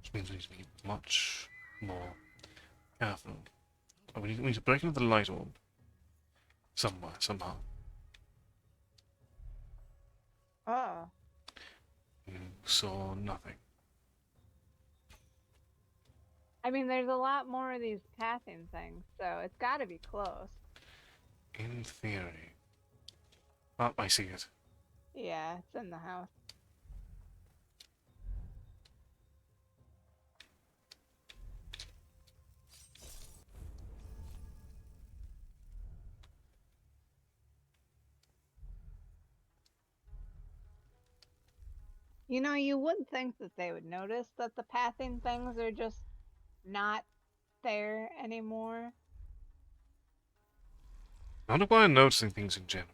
Which means we need to be much more careful. Oh, we need to break into the light orb. Somewhere, somehow. Oh. You saw nothing. I mean, there's a lot more of these passing things, so it's got to be close. In theory. Ah, I see it. Yeah, it's in the house. You know, you would think that they would notice that the passing things are just not there anymore. I don't mind noticing things in general.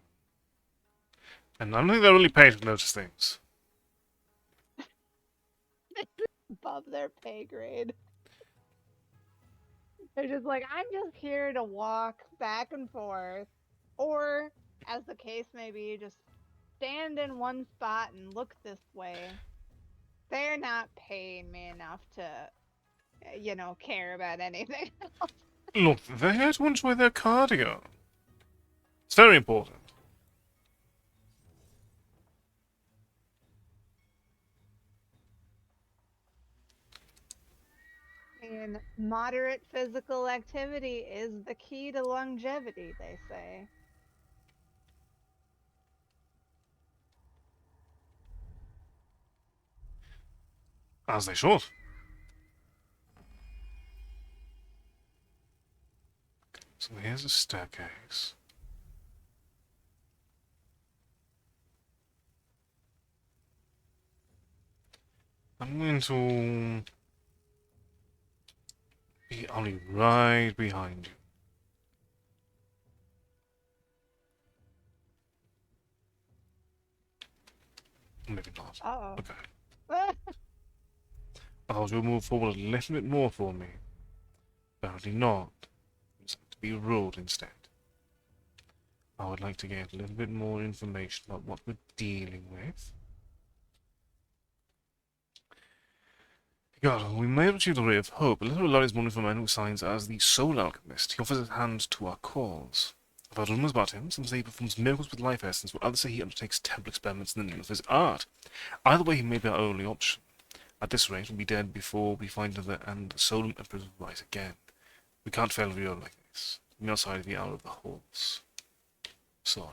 And I don't think they're really paid to notice things. Above their pay grade. They're just like, I'm just here to walk back and forth. Or, as the case may be, just stand in one spot and look this way. They're not paying me enough to, care about anything else. Look, they're here to enjoy their cardio. It's very important. And moderate physical activity is the key to longevity, they say. As they should. So here's a staircase. I'm going to be only right behind you. Maybe not. Uh-oh. Okay. I thought you'd move forward a little bit more for me. Apparently not. It's to be rude instead. I would like to get a little bit more information about what we're dealing with. God, we may have achieved a ray of hope. A little light is born from a man who signs as the Soul Alchemist. He offers his hand to our cause. I've heard rumors about him. Some say he performs miracles with life essence, while others say he undertakes temple experiments in the name of his art. Either way, he may be our only option. At this rate, we'll be dead before we find another, and the Soul Emperors will rise again. We can't fail Rio like this. From outside the hour of the horse. Sora.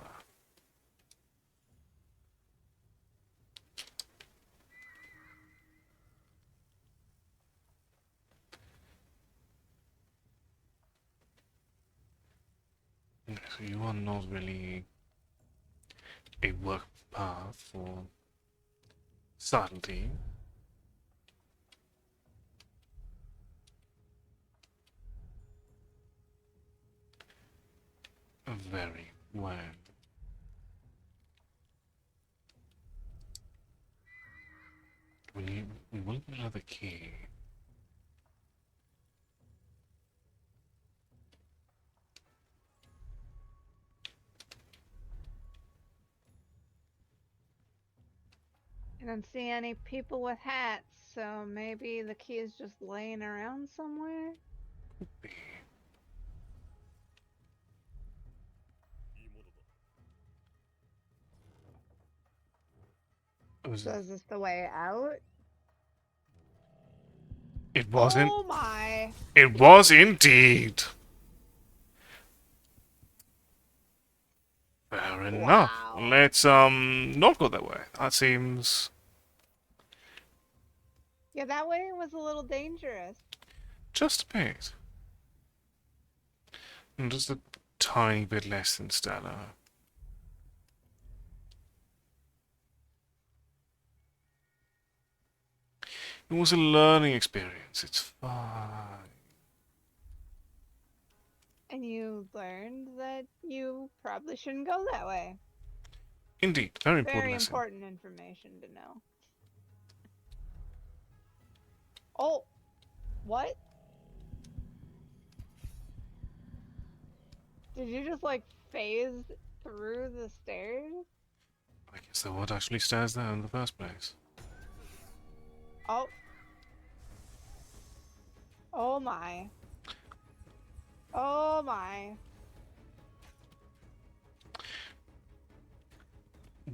So you are not really a work path for subtlety. Very well. We will get another key. I don't see any people with hats, so maybe the key is just laying around somewhere? So is this the way out? It wasn't. Oh my! It was indeed. Fair enough. Wow. Let's not go that way. That seems Yeah, that way was a little dangerous. just a bit. And just a tiny bit less than stellar. It was a learning experience. It's fine. And you learned that you probably shouldn't go that way. Indeed, very important Very lesson. important information to know. Oh, what? Did you just like phase through the stairs? I guess there weren't actually stairs there in the first place. Oh. Oh my. Oh my.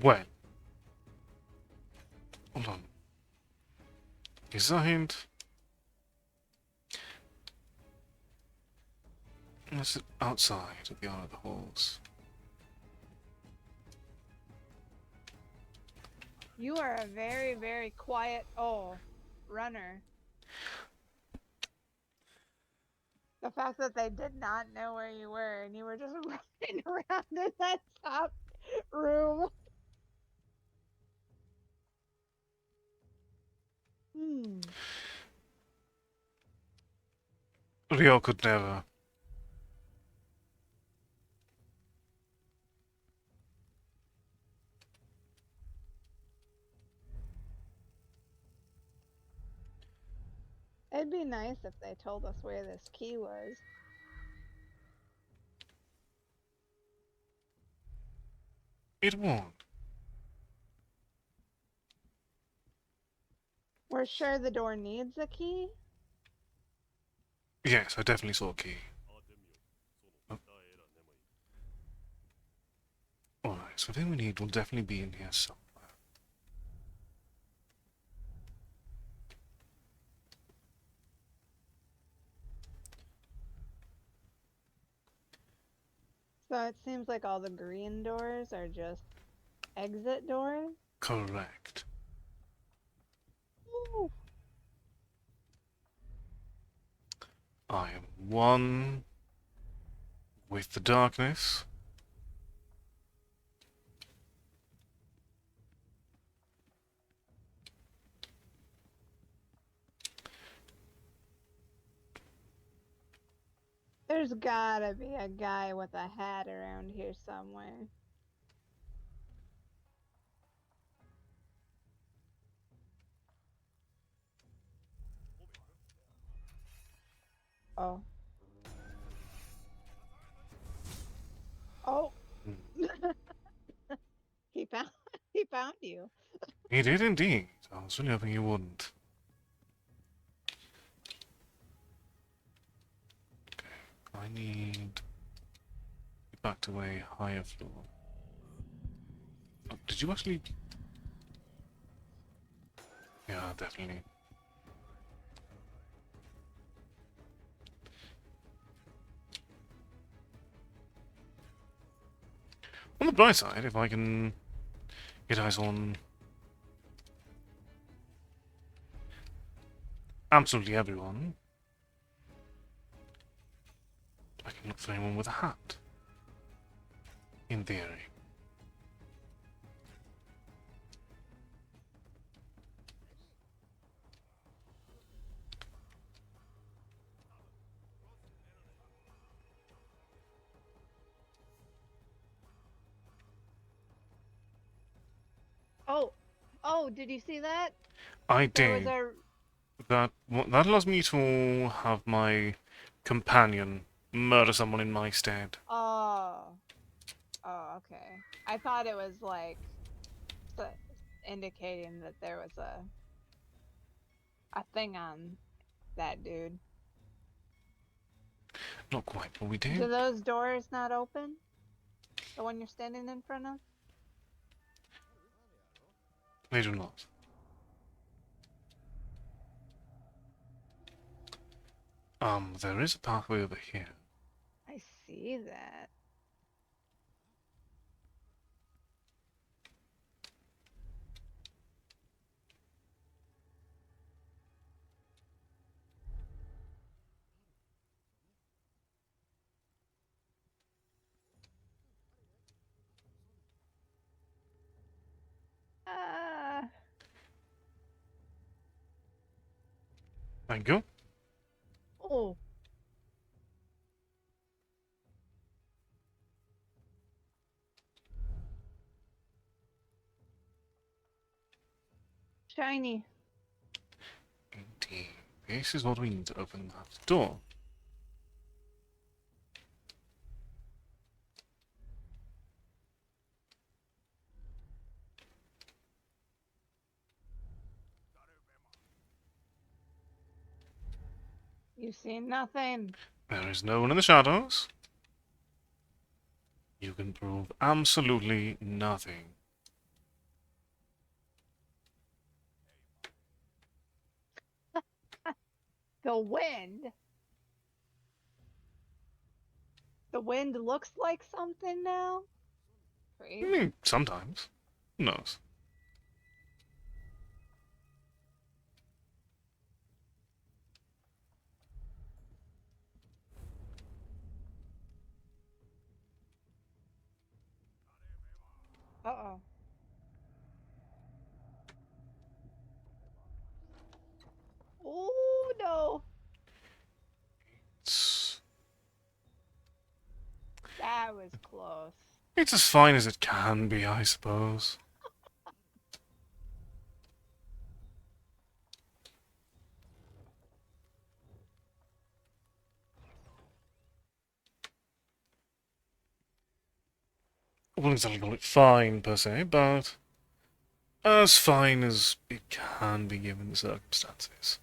Well, hold on. Is that hint? That's outside at the end of the halls. You are a very, very quiet, runner. The fact that they did not know where you were and you were just running around in that top room. Hmm. Rio could never. It'd be nice if they told us where this key was. It won't. We're sure the door needs a key? Yes, I definitely saw a key. Oh. Alright, so everything we need will definitely be in here somewhere. So it seems like all the green doors are just exit doors? Correct. Ooh. I am one with the darkness. There's gotta be a guy with a hat around here somewhere. Oh. Oh. Hmm. he found he found you. He did indeed. I was really hoping he wouldn't. I need back to a higher floor. Oh, did you actually? Yeah, definitely. On the bright side, if I can get eyes on absolutely everyone, I can look for anyone with a hat. In theory. Oh. Oh, did you see that? I There was did. a That allows me to have my companion murder someone in my stead. oh. Oh, okay. I thought it was like s- indicating that there was a thing on that dude. Not quite, but we Do did. those doors not open? The one you're standing in front of? They do not. There is a pathway over here. I see that. Uh, Thank you. oh, Shiny. Indeed. This is what we need to open that door. You see nothing. There is no one in the shadows. You can prove absolutely nothing. The wind. The wind looks like something now. I Crazy. mean, sometimes. Who knows? Uh-oh. Oh no. It's, That was close. it's as fine as it can be, I suppose. I wouldn't exactly call it fine, per se, but as fine as it can be given the circumstances.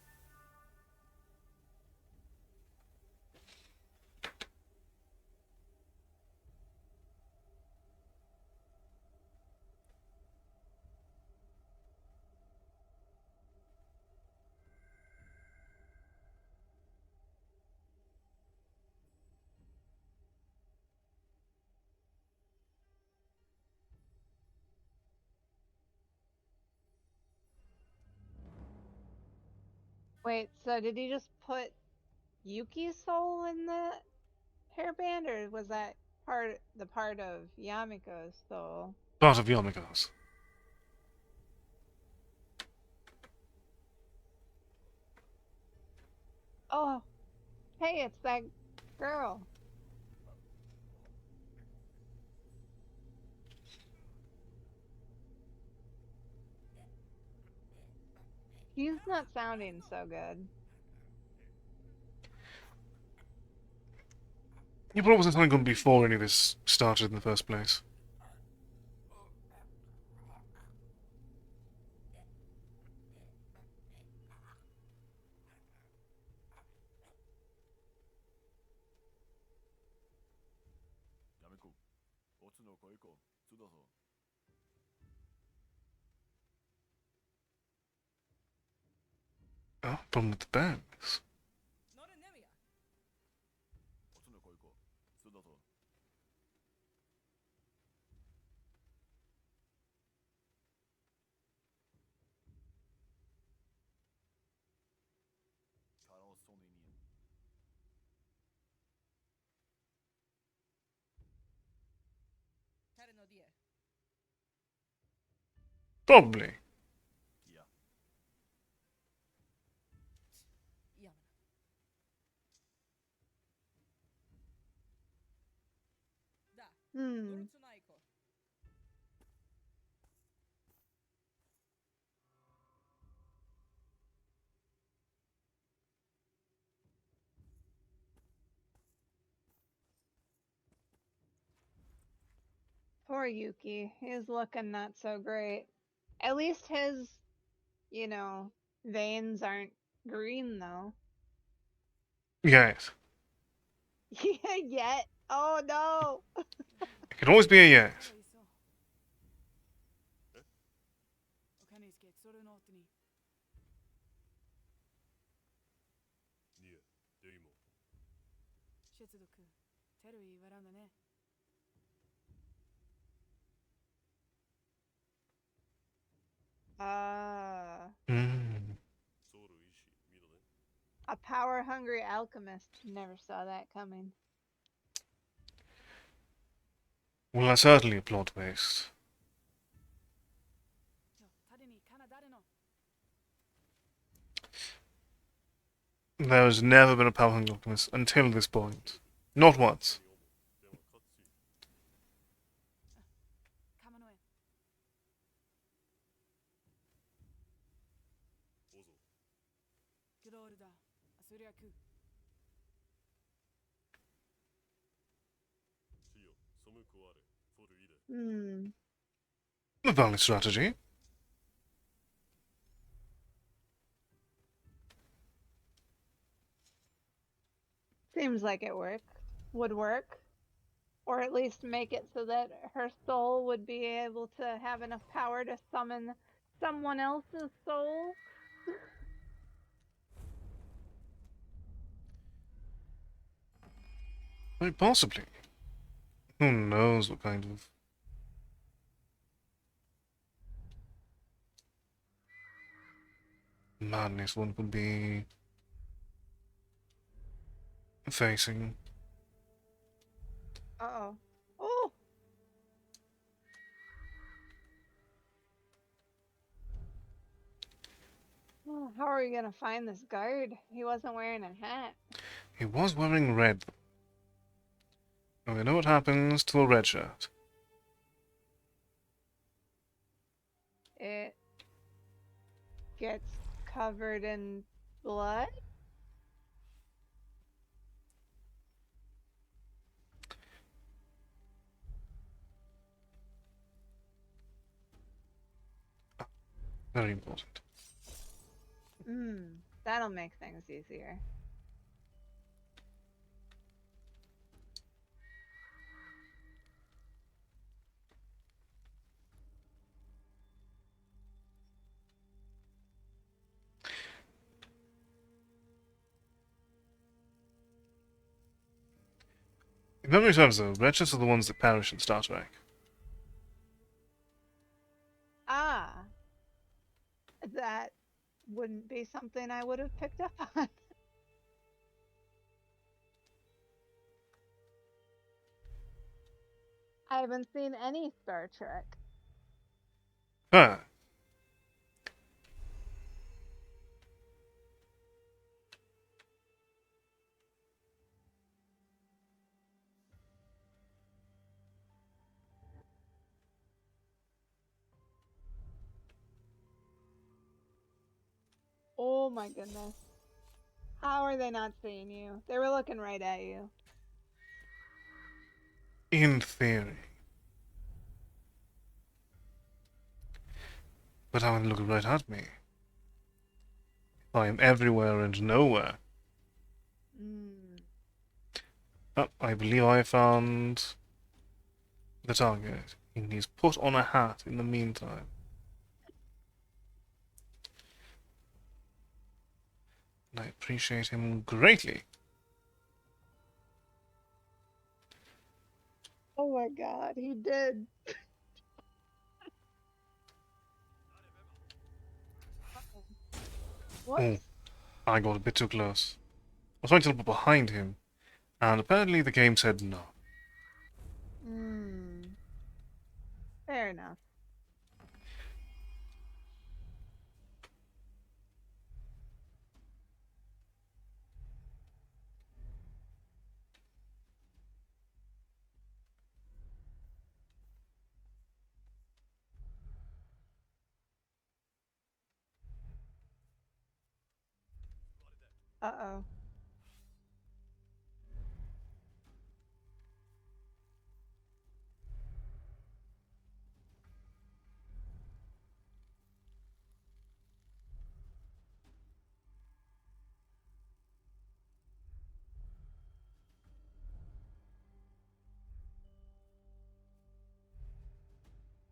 Wait, so did he just put Yuki's soul in the hairband, or was that part of Yamiko's soul? Part of Yamiko's. Oh, hey, it's that girl. He's not sounding so good. You probably wasn't something good before any of this started in the first place. Oh, problem with the bags. Probably. Hmm. Poor Yuki. He's looking not so great. At least his, veins aren't green, though. Yes. Yeah, yet. Oh no. It can always be a yes. Uh, Mm. a power-hungry alchemist. Never saw that coming. Well, that's certainly a plot twist. There has never been a power hungry alchemist until this point. Not once. ロールだ。そりゃ食う。Hmm. A valid strategy. Seems like it would work. Or at least make it so that her soul would be able to have enough power to summon someone else's soul. Very possibly. Who knows what kind of madness one could be facing. Uh-oh. Oh! Oh, how are we gonna find this guard? He wasn't wearing a hat. He was wearing red. And we know what happens to a red shirt. It gets covered in blood? Very important. That'll make things easier. If memory serves though, red shirts are the ones that perish in Star Trek. Ah, that wouldn't be something I would have picked up on. I haven't seen any Star Trek. Huh. Oh my goodness. How are they not seeing you? They were looking right at you. In theory. But how can they look right at me? I am everywhere and nowhere. Oh, I believe I found the target. He's put on a hat in the meantime. And I appreciate him greatly. Oh my god, he did. Oh, Whoops. I got a bit too close. I was trying to look behind him, and apparently the game said no. Fair enough. Uh-oh.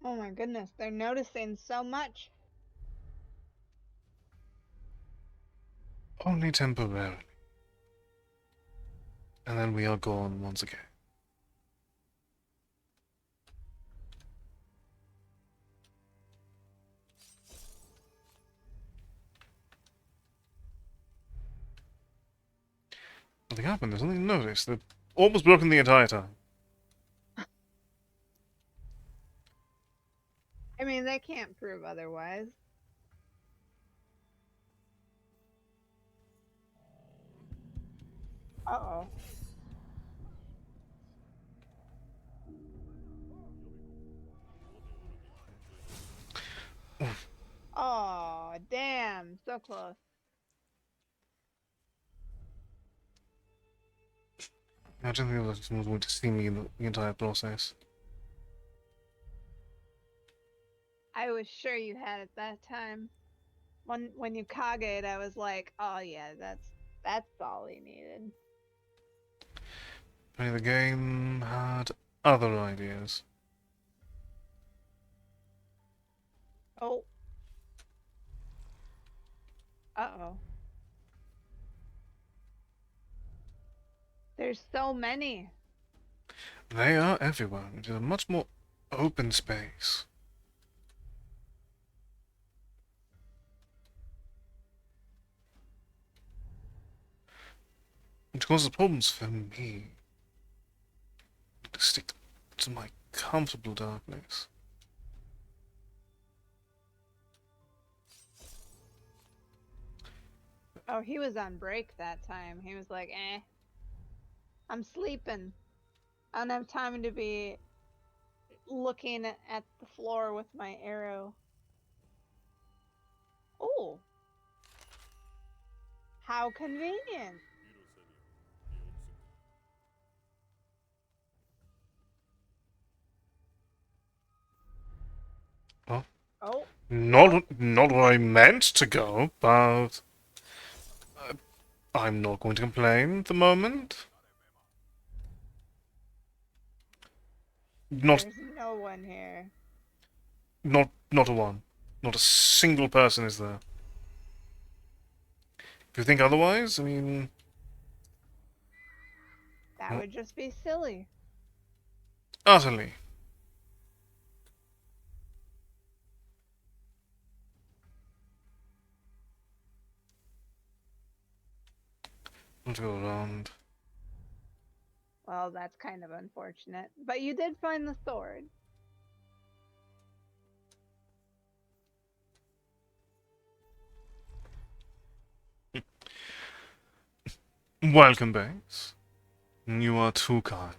Oh my goodness, they're noticing so much. Only temporarily. And then we are gone once again. Nothing happened, there's nothing to notice. The orb was broken the entire time. I mean, they can't prove otherwise. Uh-oh. Oh, damn. So close. I don't think someone was going to see me in the entire process. I was sure you had it that time. When you Kaged, I was like, oh yeah, that's all he needed. Maybe the game had other ideas. Oh. Uh-oh. There's so many. They are everywhere. It is a much more open space. Which causes problems for me to stick to my comfortable darkness. Oh, he was on break that time. He was like, I'm sleeping. I don't have time to be looking at the floor with my arrow. Oh, how convenient. Well, Oh, not where I meant to go, but I'm not going to complain at the moment. Not there's no one here. not a one. Not a single person is there. If you think otherwise, I mean, That would just be silly. utterly. Let's go around. Well, that's kind of unfortunate. But you did find the sword. Welcome, Banks. You are too kind.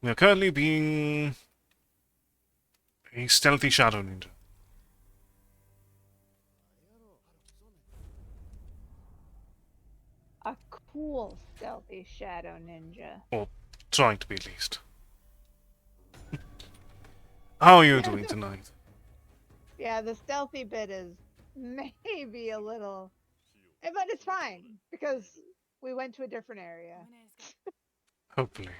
We are currently being a stealthy shadow ninja. A cool, stealthy shadow ninja. Or trying to be at least. How are you doing tonight? Yeah, the stealthy bit is maybe a little, but it's fine because we went to a different area. Hopefully.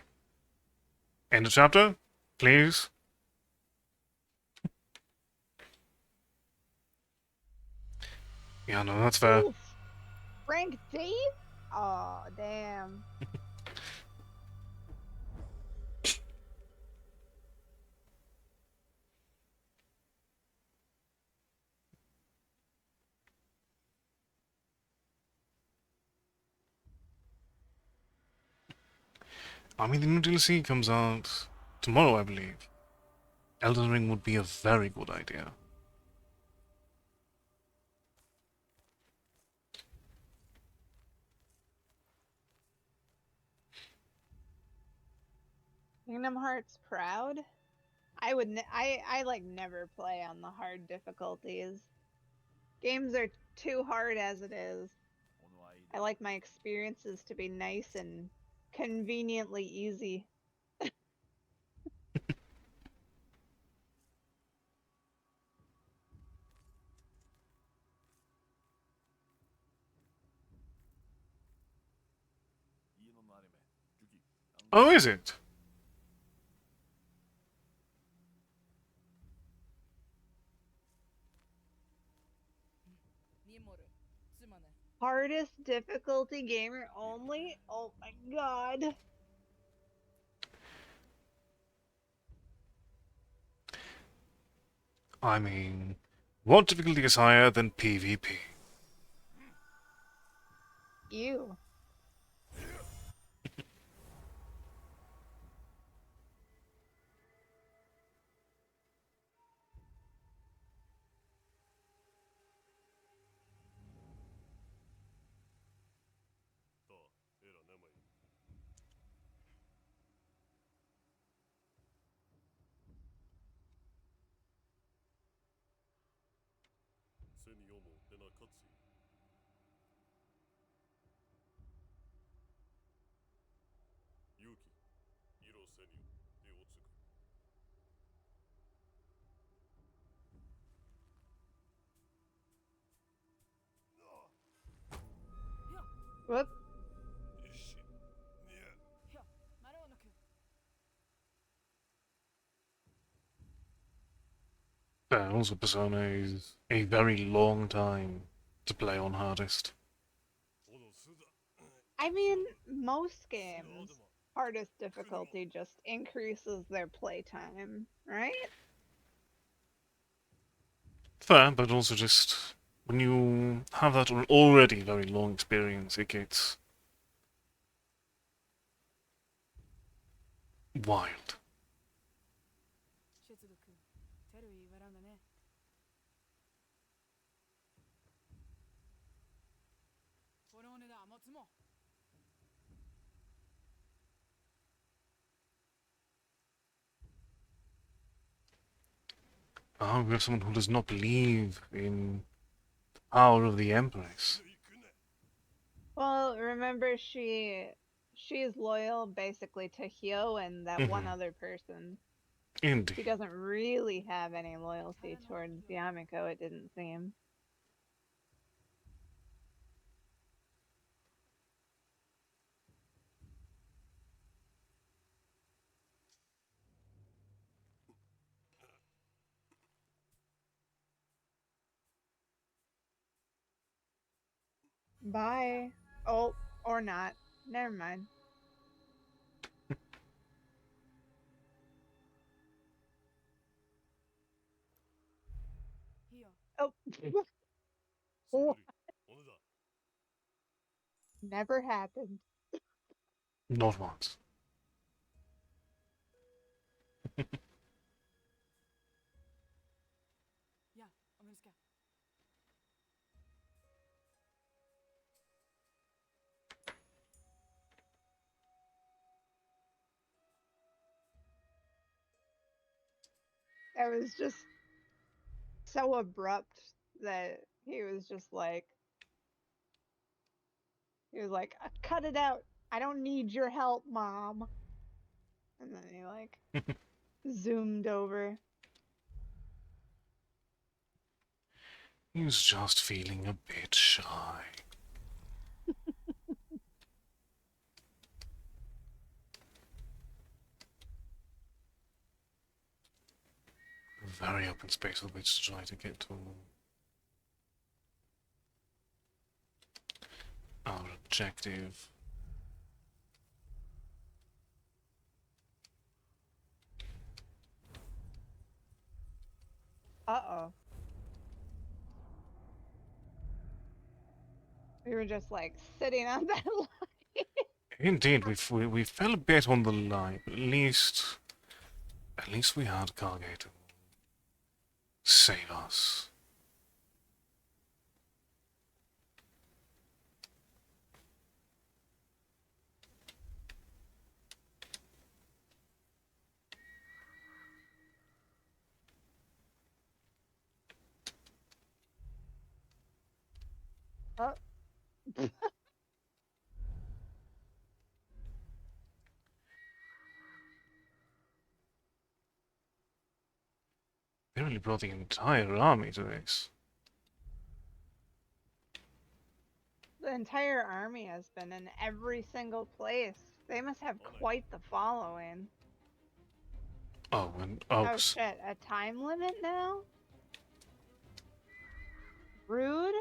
End of chapter? Please? Yeah, no, that's fair. Oof. Frank Dave? Oh, damn. I mean, the new DLC comes out tomorrow, I believe. Elden Ring would be a very good idea. Kingdom Hearts proud? I would I like never play on the hard difficulties. Games are too hard as it is. I like my experiences to be nice and conveniently easy. Oh, is it? Hardest difficulty gamer only? Oh my god. I mean, what difficulty is higher than PvP? Ew. Whoop. Also, Persona is a very long time to play on hardest. I mean, most games, hardest difficulty just increases their playtime, right? Fair, but also just when you have that already very long experience, it gets wild. 接続テルイー笑うんだね。このお値段持つもん。Ah, we have someone who does not believe in the power of the Empress. Well, remember she's loyal basically to Hyo and that one other person. She Indeed. doesn't really have any loyalty towards Yamiko, it didn't seem. Bye. Oh, or not. Never mind. Oh. Never happened. Not once. Yeah, I'm gonna scan. That was just so abrupt that he was like, cut it out. I don't need your help, Mom. And then he like zoomed over. He's just feeling a bit shy. Very open space of which to try to get to our objective. Uh-oh. We were just like sitting on that line. Indeed, we fell a bit on the line, but at least we had Kage to save us. Oh. They really brought the entire army to this. The entire army has been in every single place. They must have quite the following. Oh, and Oh shit, a time limit now? Rude?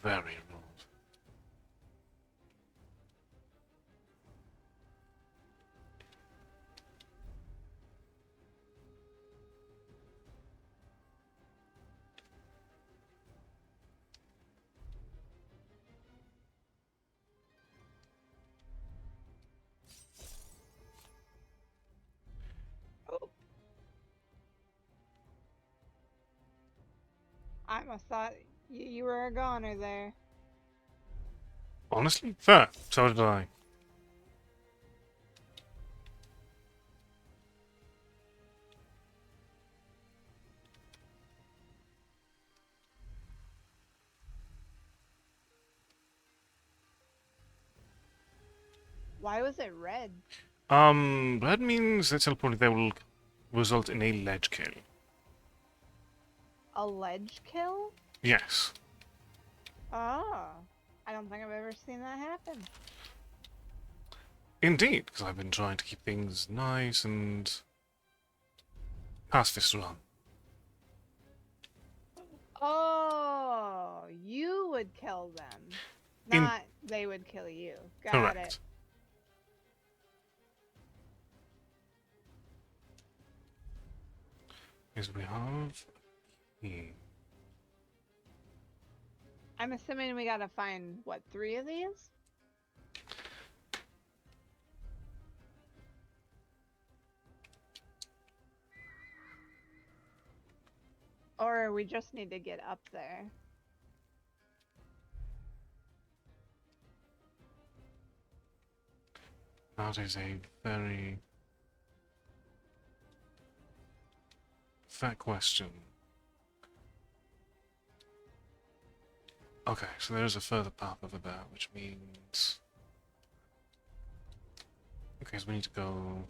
very rude. Oh. I must thought you were a goner there. Honestly, fair. So did I. Why was it red? Red means they teleported. They will result in a ledge kill. A ledge kill? Yes. Oh. I don't think I've ever seen that happen. Indeed, because I've been trying to keep things nice and pacifist around. Oh, you would kill them. In- Not they would kill you. Got Correct. it. Yes, we have. I'm assuming we gotta find, what, 3 of these? Or we just need to get up there. That is a very fair question. Okay, so there is a further path over there, which means... Okay, so we need to go...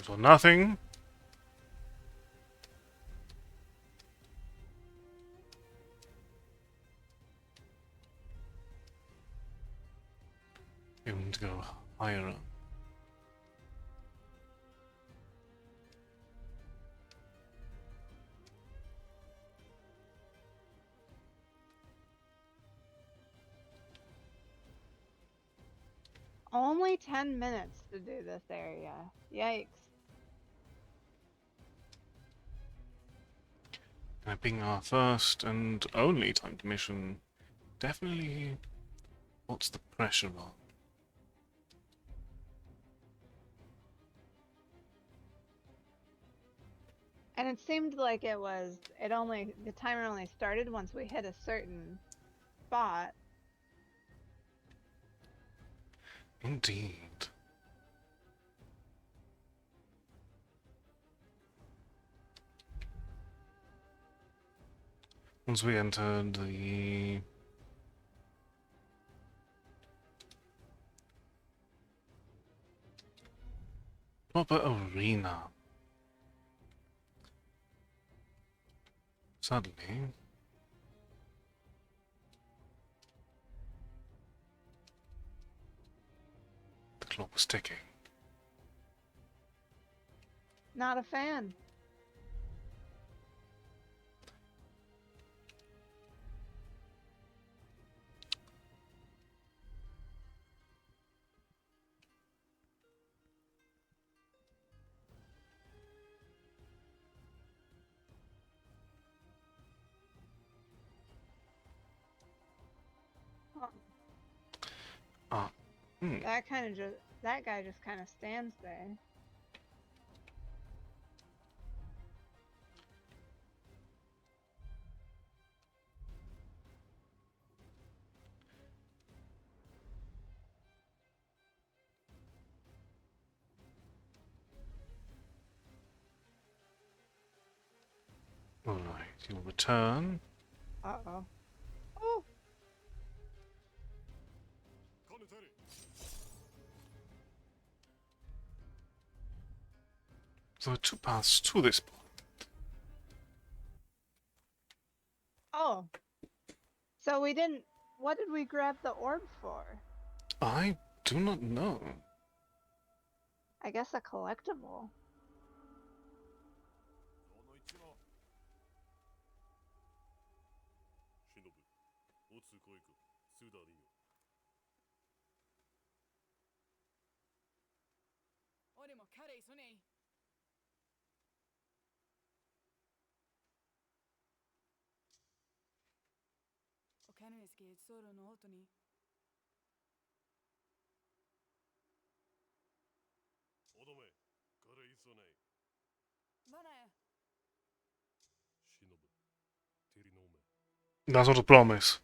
For nothing. We need to go higher up. Only 10 minutes to do this area. Yikes. And being our first and only timed mission, definitely puts the pressure on. And it seemed like the timer only started once we hit a certain spot. Indeed. Once we entered the... proper arena. Suddenly... the clock was ticking. Not a fan. Huh. Ah. That guy just kind of stands there. Alright, you'll return. Uh-oh. Oh, So there are 2 paths to this point. oh. So what did we grab the orb for? I do not know. I guess a collectible. That's not a promise.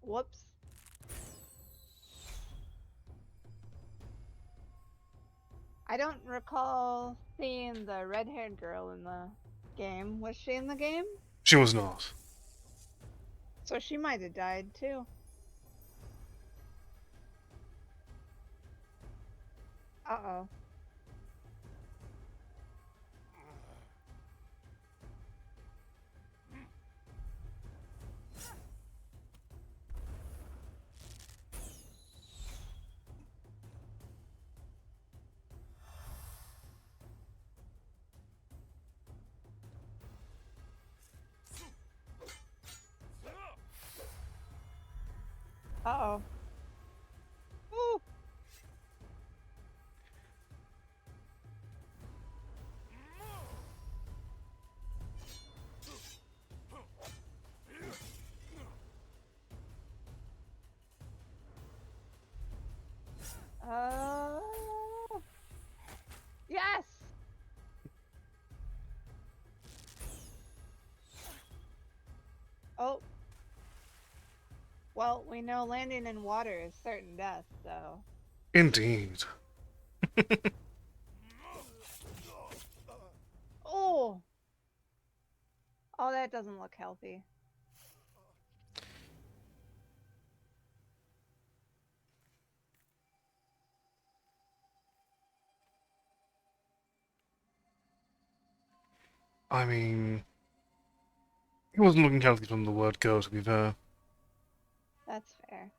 Whoops. I don't recall seeing the red-haired girl in the game. Was she in the game? She was not. So she might have died too. Uh-oh. Uh-oh. Ooh. Yes! Oh. Well, we know landing in water is certain death, so... Indeed. Oh! Oh, that doesn't look healthy. I mean, he wasn't looking healthy from the word go, to be fair. That's fair.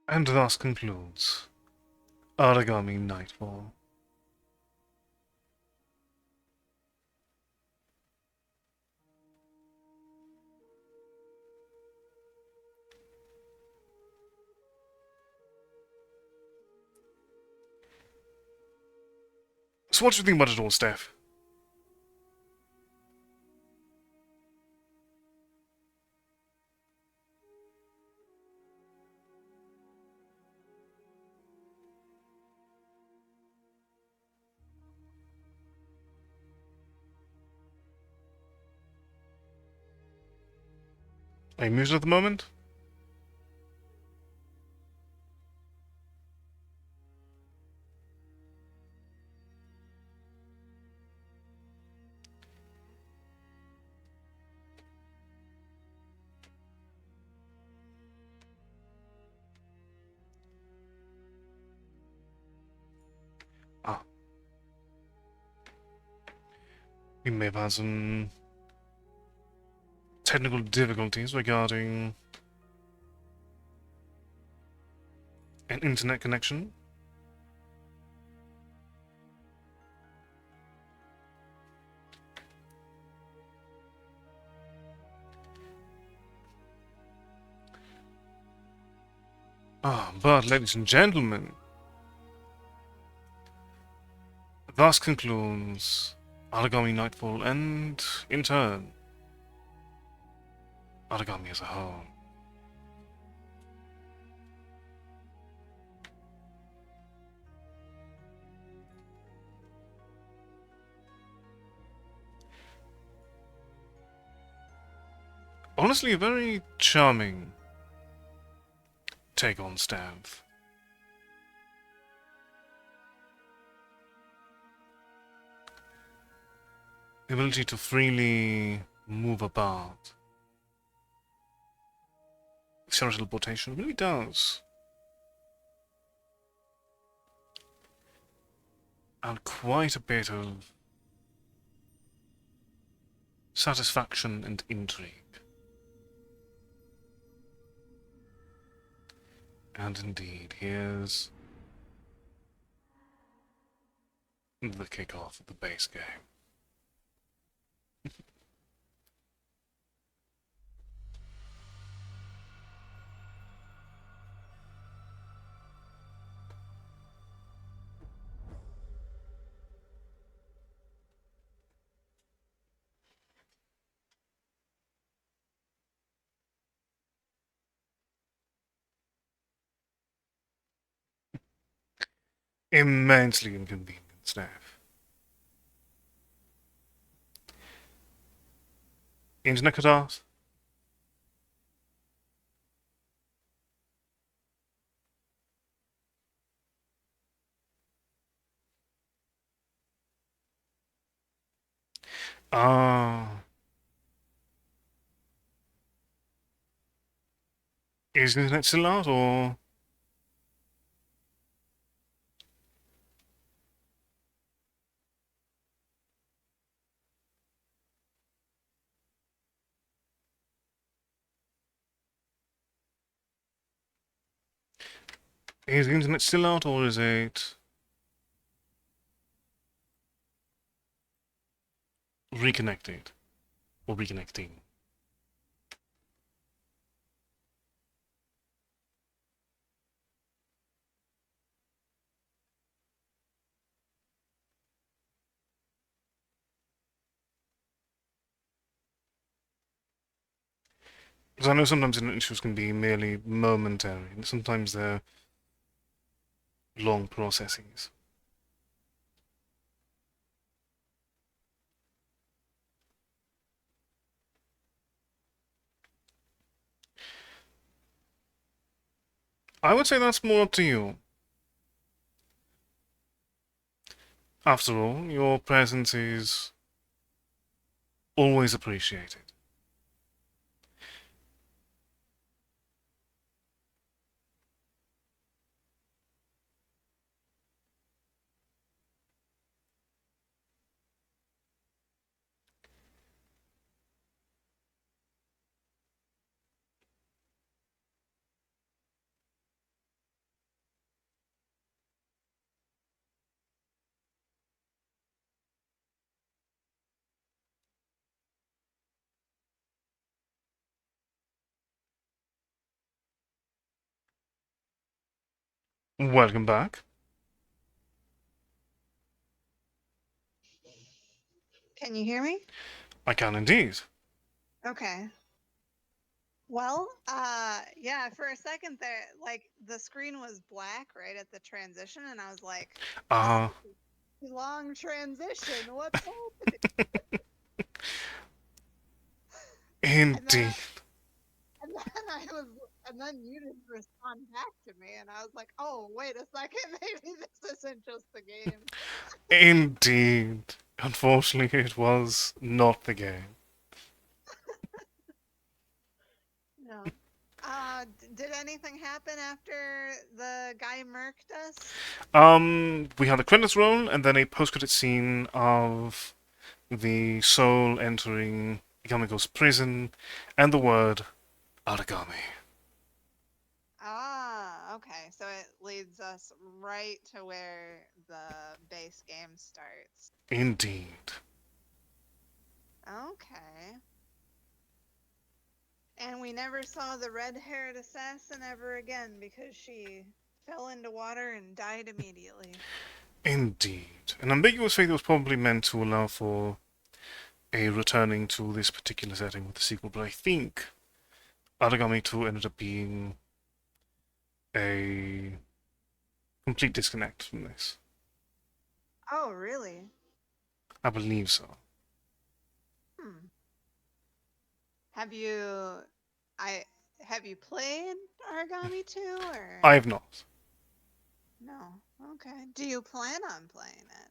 And thus concludes Aragami Nightfall. So what do you think about it all, Steph? Are you muted at the moment? Ah. We may have had some technical difficulties regarding an internet connection. But ladies and gentlemen, thus concludes Aragami Nightfall and, in turn, Aragami as a whole. Honestly, a very charming take on Stav. The ability to freely move about. Zero teleportation really does. And quite a bit of satisfaction and intrigue. And indeed, here's the kickoff of the base game. immensely inconvenient stuff. Internet cut off? Ah. Is the internet still out, or...? Is the internet still out, or is it reconnected? Or reconnecting? Because I know sometimes internet issues can be merely momentary, and sometimes they're long processes. I would say that's more up to you. After all, your presence is always appreciated. Welcome back. Can you hear me? I can indeed. Okay. Well, yeah, for a second there, like the screen was black right at the transition, and I was like, Uh, long transition. What's happening? And then, indeed. and then I was, and then you didn't respond back to me, and I was like, oh, wait a second, maybe this isn't just the game. Indeed. Unfortunately, it was not the game. No. Did anything happen after the guy murked us? We had the credits roll, and then a post-credit scene of the soul entering Ikamiko's prison, and the word Aragami. Ah, okay. So it leads us right to where the base game starts. Indeed. Okay. And we never saw the red-haired assassin ever again because she fell into water and died immediately. Indeed. An ambiguous fate was probably meant to allow for a returning to this particular setting with the sequel, but I think Aragami 2 ended up being a complete disconnect from this. Oh, really? I believe so. Hmm. Have you I have you played Aragami 2 or I have not. no? Okay. Do you plan on playing it?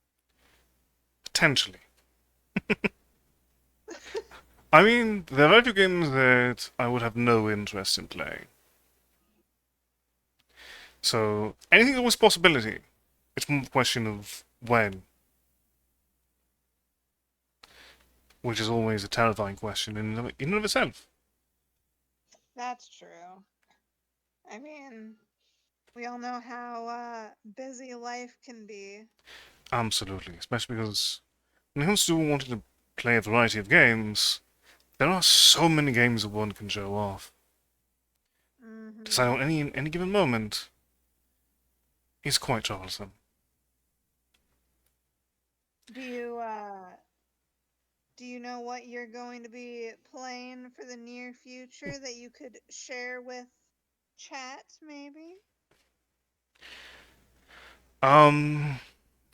Potentially. I mean, there are very few games that I would have no interest in playing. So, anything is always a possibility. It's more a question of when, which is always a terrifying question in and of itself. That's true. I mean, we all know how busy life can be. Absolutely. Especially because when it comes to wanting to play a variety of games, there are so many games that one can show off. Decide on any given moment is quite troublesome. Do you know what you're going to be playing for the near future that you could share with chat maybe? Um,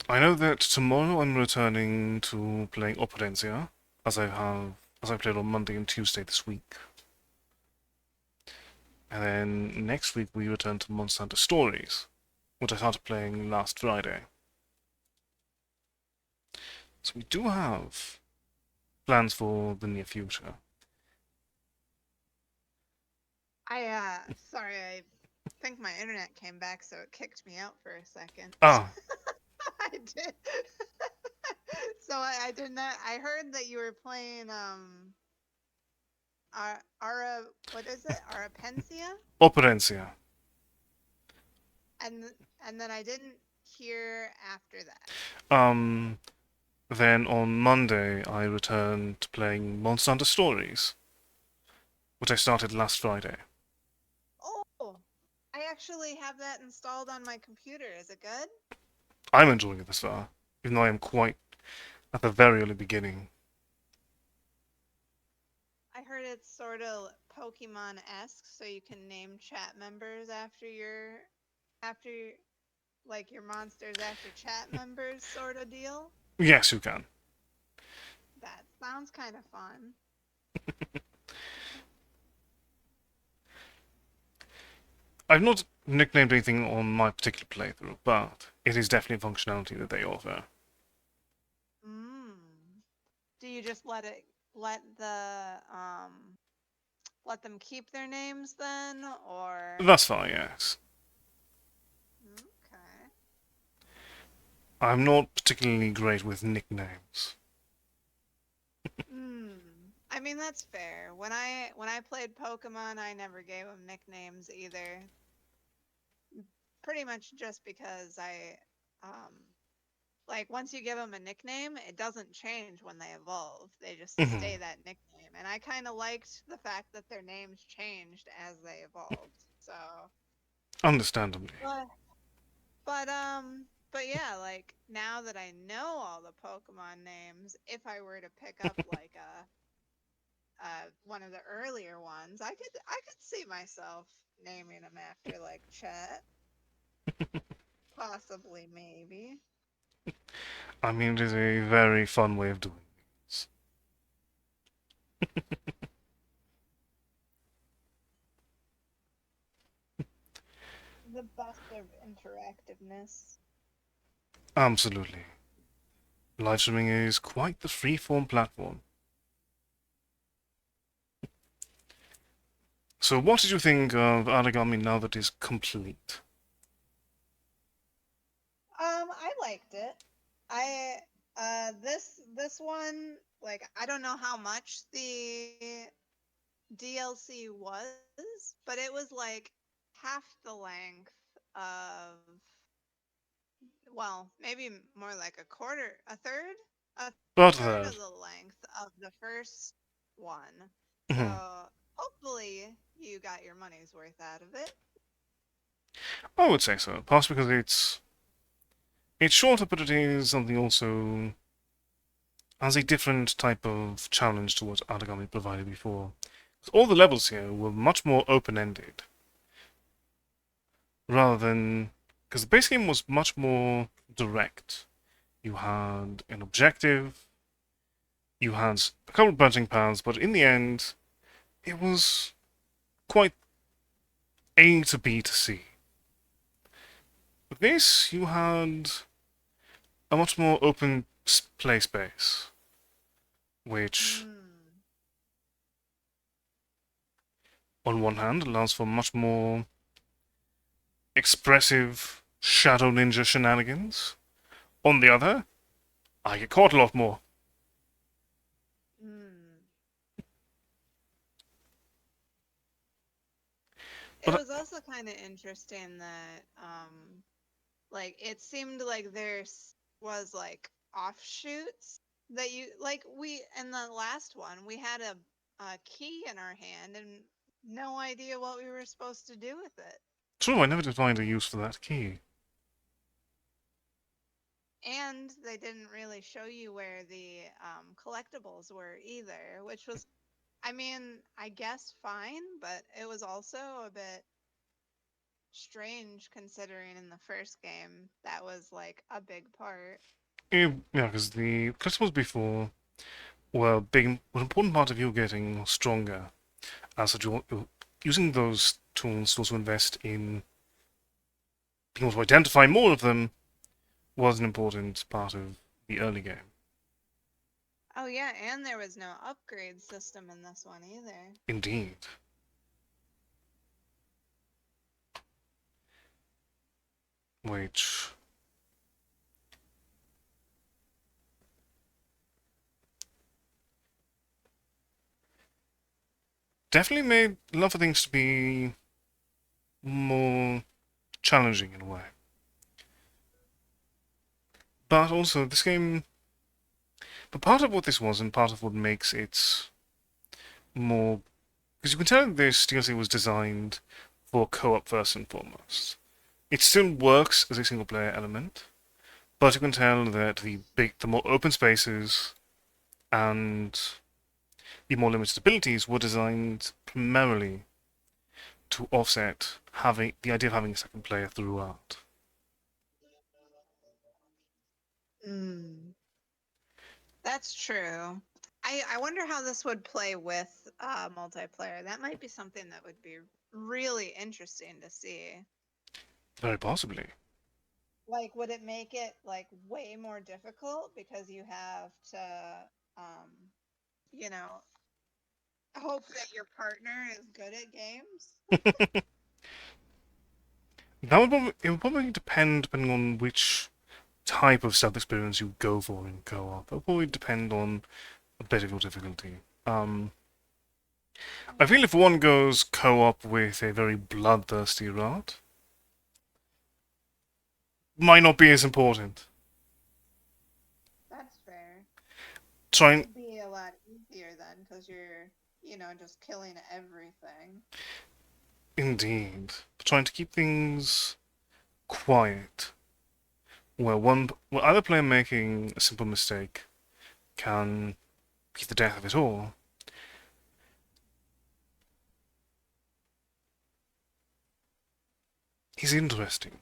I know that tomorrow I'm returning to playing Operencia, as I played on Monday and Tuesday this week. And then next week we return to Monster Hunter Stories, which I started playing last Friday. So we do have plans for the near future. Sorry, I think my internet came back, so it kicked me out for a second. Ah, I did. So I did not. I heard that you were playing Ara. What is it? Arapencia, Operencia. and and then I didn't hear after that. Um, then on Monday I returned to playing Monster Hunter Stories, which I started last Friday. Oh, I actually have that installed on my computer. Is it good? I'm enjoying it this far, even though I am quite at the very early beginning. I heard it's sort of Pokemon-esque, so you can name chat members after like your monsters after chat members sort of deal. Yes, you can. That sounds kind of fun. I've not nicknamed anything on my particular playthrough, but it is definitely a functionality that they offer. Mm. Do you just let the let them keep their names then, or Thus far, yes. okay? I'm not particularly great with nicknames. Hmm. I mean that's fair. When I played Pokemon, I never gave them nicknames either. Pretty much just because um like once you give them a nickname, it doesn't change when they evolve. They just stay Mhm. that nickname. And I kind of liked the fact that their names changed as they evolved. So, Understandably. but but yeah, like now that I know all the Pokemon names, if I were to pick up like a one of the earlier ones, I could see myself naming them after like Chet, possibly maybe. I mean, it is a very fun way of doing things. The best of interactiveness. Absolutely. Live streaming is quite the free-form platform. So, what did you think of Aragami now that it's complete? I liked it. I this one, like, I don't know how much the DLC was, but it was like half the length of, well, maybe more like a quarter, a About third that. of the length of the first one. So Mhm. hopefully you got your money's worth out of it. I would say so. Partially because it's shorter, but it is something also has a different type of challenge to what Aragami provided before. All the levels here were much more open-ended, rather than because the base game was much more direct. You had an objective, you had a couple of branching paths, but in the end, it was quite A to B to C. With this, you had a much more open play space, which, Hmm. on one hand, allows for much more expressive Shadow Ninja shenanigans. On the other, I get caught a lot more. Hmm. It But was also kind of interesting that like it seemed like was like offshoots that you like we in the last one we had a key in our hand and no idea what we were supposed to do with it. true, I never did find a use for that key. And they didn't really show you where the collectibles were either, which was, I mean, I guess fine, but it was also a bit strange considering in the first game that was like a big part. Yeah, because the collectibles before were big, an important part of you getting stronger. As such, you're using those tools to also invest in being able to identify more of them was an important part of the early game. Oh yeah, and there was no upgrade system in this one either. Indeed. Which definitely made a lot of things to be more challenging in a way. But also, this game. But part of what this was, and part of what makes it more. Because you can tell this DLC was designed for co op first and foremost. It still works as a single player element, but you can tell that the more open spaces and the more limited abilities were designed primarily to offset having the idea of having a second player throughout. Mm. That's true. I wonder how this would play with multiplayer. That might be something that would be really interesting to see. Very possibly. Like, would it make it like way more difficult because you have to, um, you know, hope that your partner is good at games? It would probably depend depending on which type of stealth experience you go for in co-op. It will probably depend on a bit of your difficulty. I feel if one goes co-op with a very bloodthirsty rat, might not be as important. That's fair. Trying, It'd be a lot easier then because you're, just killing everything. indeed, trying to keep things quiet, where either player making a simple mistake can be the death of it all. Is interesting.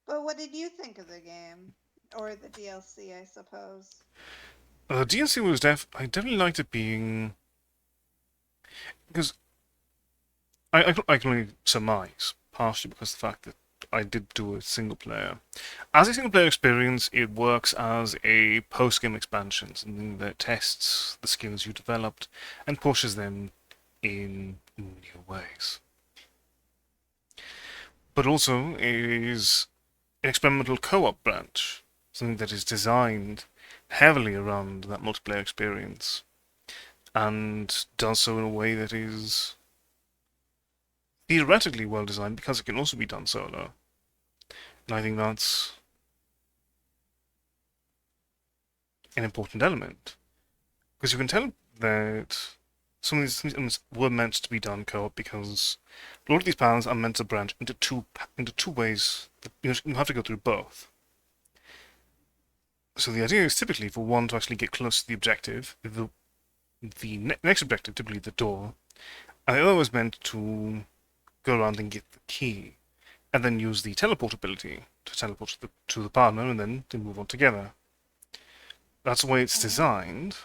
But what did you think of the game? Or the DLC, I suppose. DNC was I definitely liked it being because I can only surmise, partially because of the fact that I did do a single player. As a single player experience, it works as a post game expansion, something that tests the skills you developed and pushes them in new ways. But also is an experimental co op branch, something that is designed heavily around that multiplayer experience and does so in a way that is theoretically well designed because it can also be done solo. And I think that's an important element. Because you can tell that some of these elements were meant to be done co-op because a lot of these paths are meant to branch into two ways. That you have to go through both. So the idea is typically for one to actually get close to the objective, the next objective, typically the door, and the other was meant to go around and get the key, and then use the teleport ability to teleport to the partner, and then they move on together. That's the way it's designed,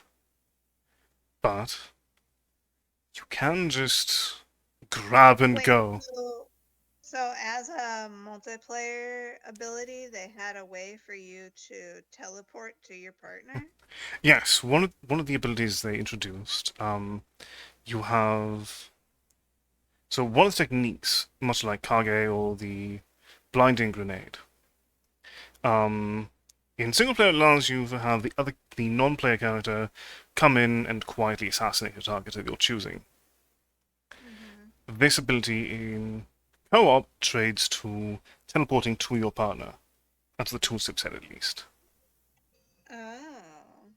but you can just grab and Wait, go. so as a multiplayer ability, they had a way for you to teleport to your partner? Yes, one of the abilities they introduced, you have so one of the techniques, much like Kage or the blinding grenade, um, in single player it allows you to have the non-player character come in and quietly assassinate your target of your choosing. Mm-hmm. This ability in co-op trades to teleporting to your partner. That's the tooltip set at least. Oh,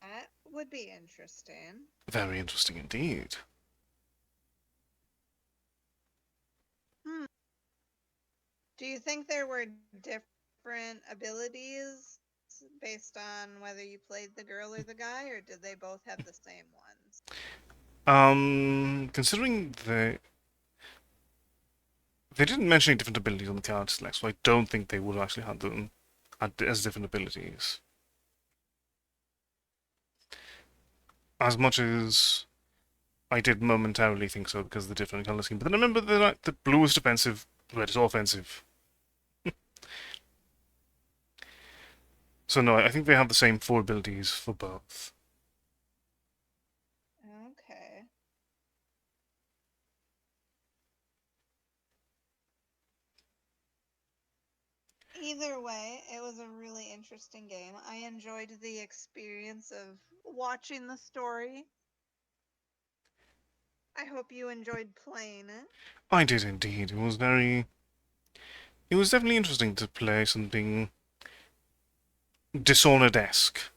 that would be interesting. Very interesting indeed. Do you think there were different abilities based on whether you played the girl or the guy, or did they both have the same ones? Considering they didn't mention any different abilities on the card select, so I don't think they would have actually had them as different abilities. As much as I did momentarily think so because of the different color scheme, but then I remember the blue is defensive, red is offensive. So no, I think they have the same 4 abilities for both. Okay. Either way, it was a really interesting game. I enjoyed the experience of watching the story. I hope you enjoyed playing it. I did indeed. It was definitely interesting to play something Dishonored-esque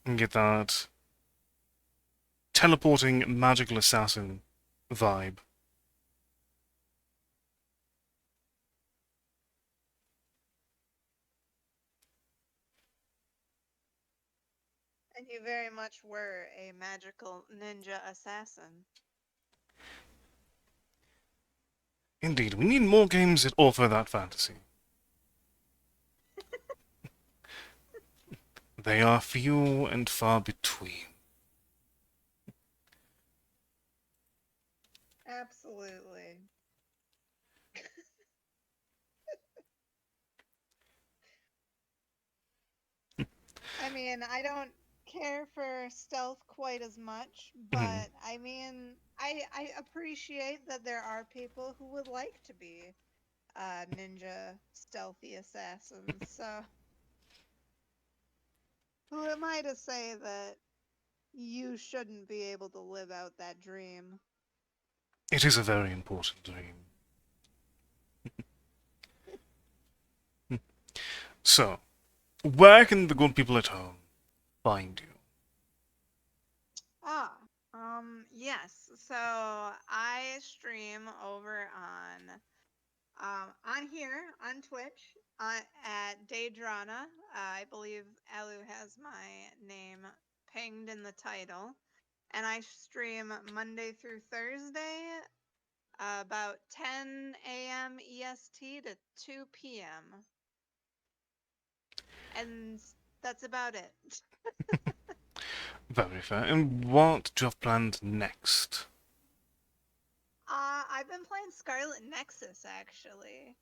and get that teleporting magical assassin vibe. And you very much were a magical ninja assassin. Indeed, we need more games that offer that fantasy. They are few and far between. Absolutely. I mean, I don't care for stealth quite as much, but I mean, I appreciate that there are people who would like to be ninja stealthy assassins. So, who am I to say that you shouldn't be able to live out that dream? It is a very important dream. So, where can the good people at home find you? Ah, yes. So I stream over on here on Twitch at Daydrana. I believe Alu has my name pinged in the title, and I stream Monday through Thursday, about 10 a.m. EST to 2 p.m. And that's about it. Very fair. And what do you have planned next? I've been playing Scarlet Nexus actually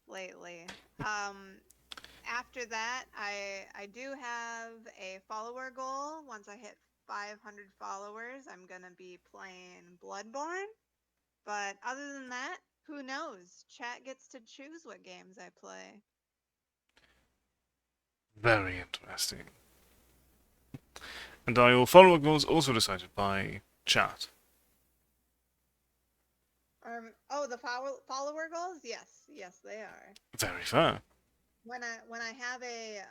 lately. After that, I do have a follower goal. Once I hit 500 followers, I'm gonna be playing Bloodborne. But other than that, who knows? Chat gets to choose what games I play. Very interesting. And are your follower goals also decided by chat? Oh, the follower goals? Yes, they are. Very fair. When I have a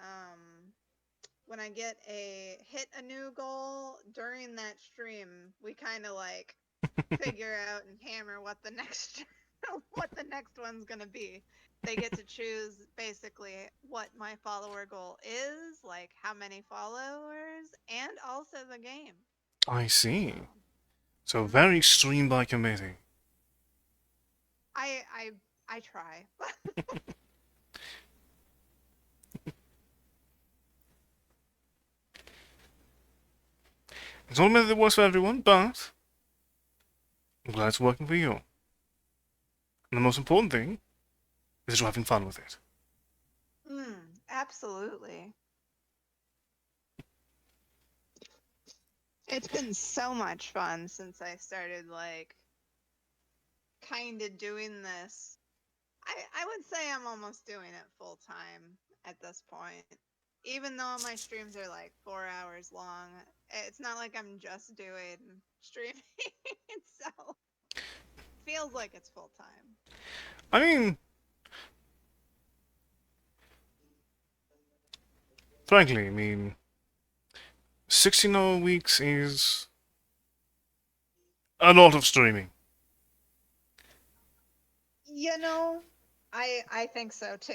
when I get a hit a new goal during that stream, we kind of like figure out and hammer what the next what the next one's gonna be. They get to choose basically what my follower goal is, like how many followers, and also the game. I see. So Mhm. very stream by committee. I I I try. It's not a method that works for everyone, but I'm glad it's working for you. And the most important thing is that you're having fun with it. Absolutely. It's been so much fun since I started like kind of doing this. I would say I'm almost doing it full time at this point. Even though my streams are like 4 hours long, it's not like I'm just doing streaming. So feels like it's full time. I mean, frankly, 16-hour weeks is a lot of streaming. You know, I think so too.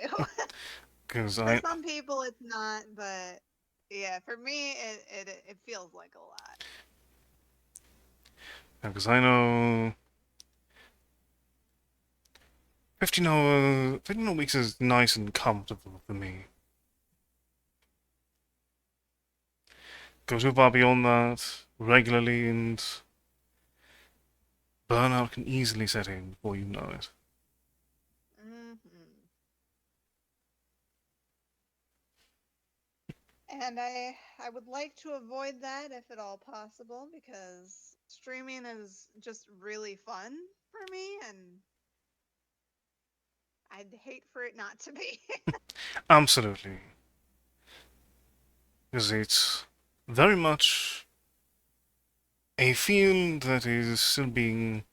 Because For some people, it's not, but yeah, for me, it feels like a lot. I know 15 hour weeks is nice and comfortable for me. Go too far beyond that regularly, and burnout can easily set in before you know it. Hmm. And I would like to avoid that if at all possible because streaming is just really fun for me, and I'd hate for it not to be. Absolutely. Because it's very much a field that is still being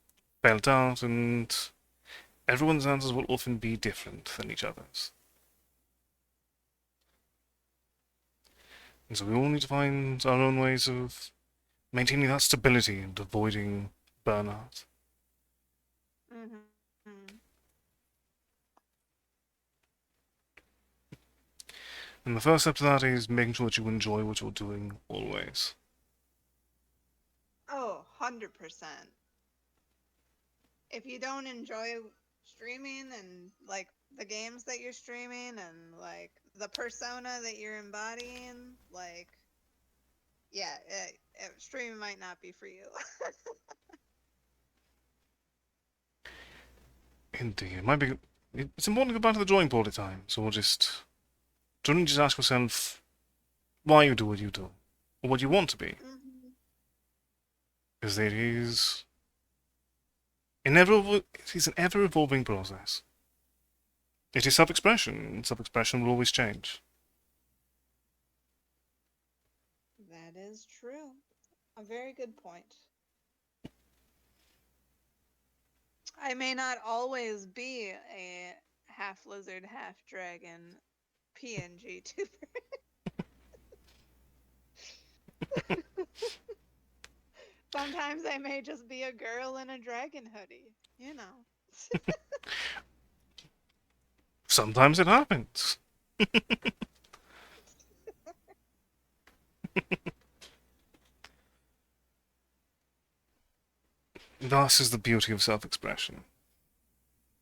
felt out, and everyone's answers will often be different than each other's. And so we all need to find our own ways of maintaining that stability and avoiding burnout. Hmm. And the first step to that is making sure that you enjoy what you're doing always. Oh, 100%. If you don't enjoy streaming and like the games that you're streaming and like the persona that you're embodying, like yeah, streaming might not be for you. Indeed, it might be. It's important to go back to the drawing board at times, or don't just ask yourself why you do what you do, or what you want to be, Hmm. because it is inevitable. It is an ever-evolving process. It is self-expression, and self-expression will always change. That is true. A very good point. I may not always be a half lizard, half dragon PNG tuber. Sometimes I may just be a girl in a dragon hoodie, you know. Sometimes it happens. Thus is the beauty of self-expression.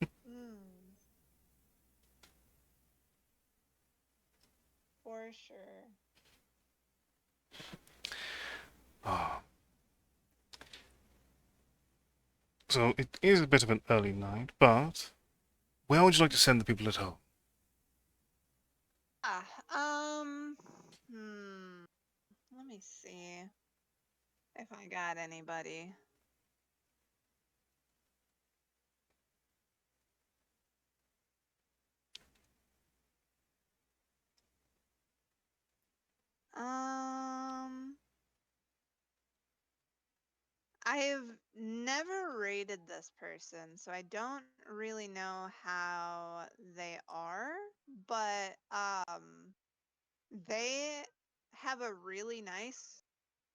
Mm, for sure. Ah, so it is a bit of an early night, but where would you like to send the people at home? Ah, hmm. Let me see if I got anybody. Um, I've never rated this person, so I don't really know how they are, but they have a really nice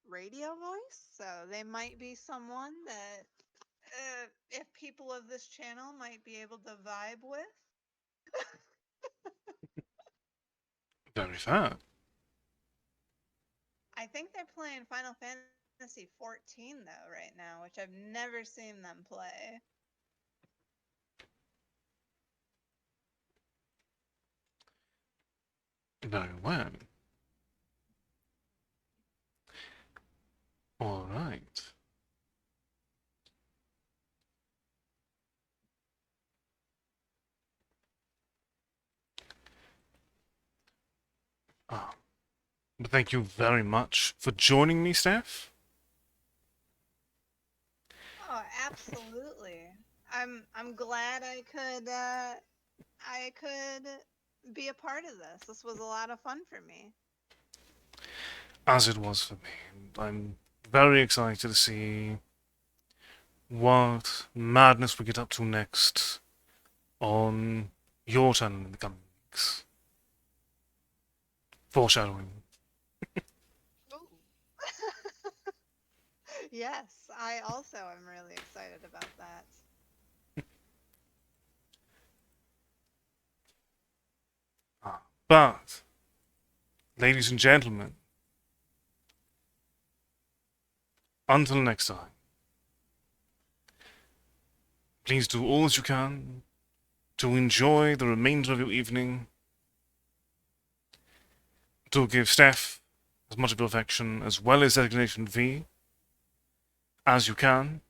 radio voice, so they might be someone that if people of this channel might be able to vibe with. Very fair. I think they're playing Final Fantasy 14 though right now, which I've never seen them play. Very well. All right. Ah, but thank you very much for joining me, Steph. Oh, absolutely. I'm glad I could be a part of this. This was a lot of fun for me. As it was for me. I'm very excited to see what madness we get up to next on your channel in the coming weeks. Foreshadowing. Ooh. Yes, I also am really excited about that. But, ladies and gentlemen, until next time, please do all that you can to enjoy the remainder of your evening, to give Steph as much of your affection as well as Designation V as you can.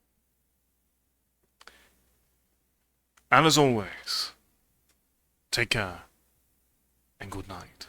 And as always, take care and good night.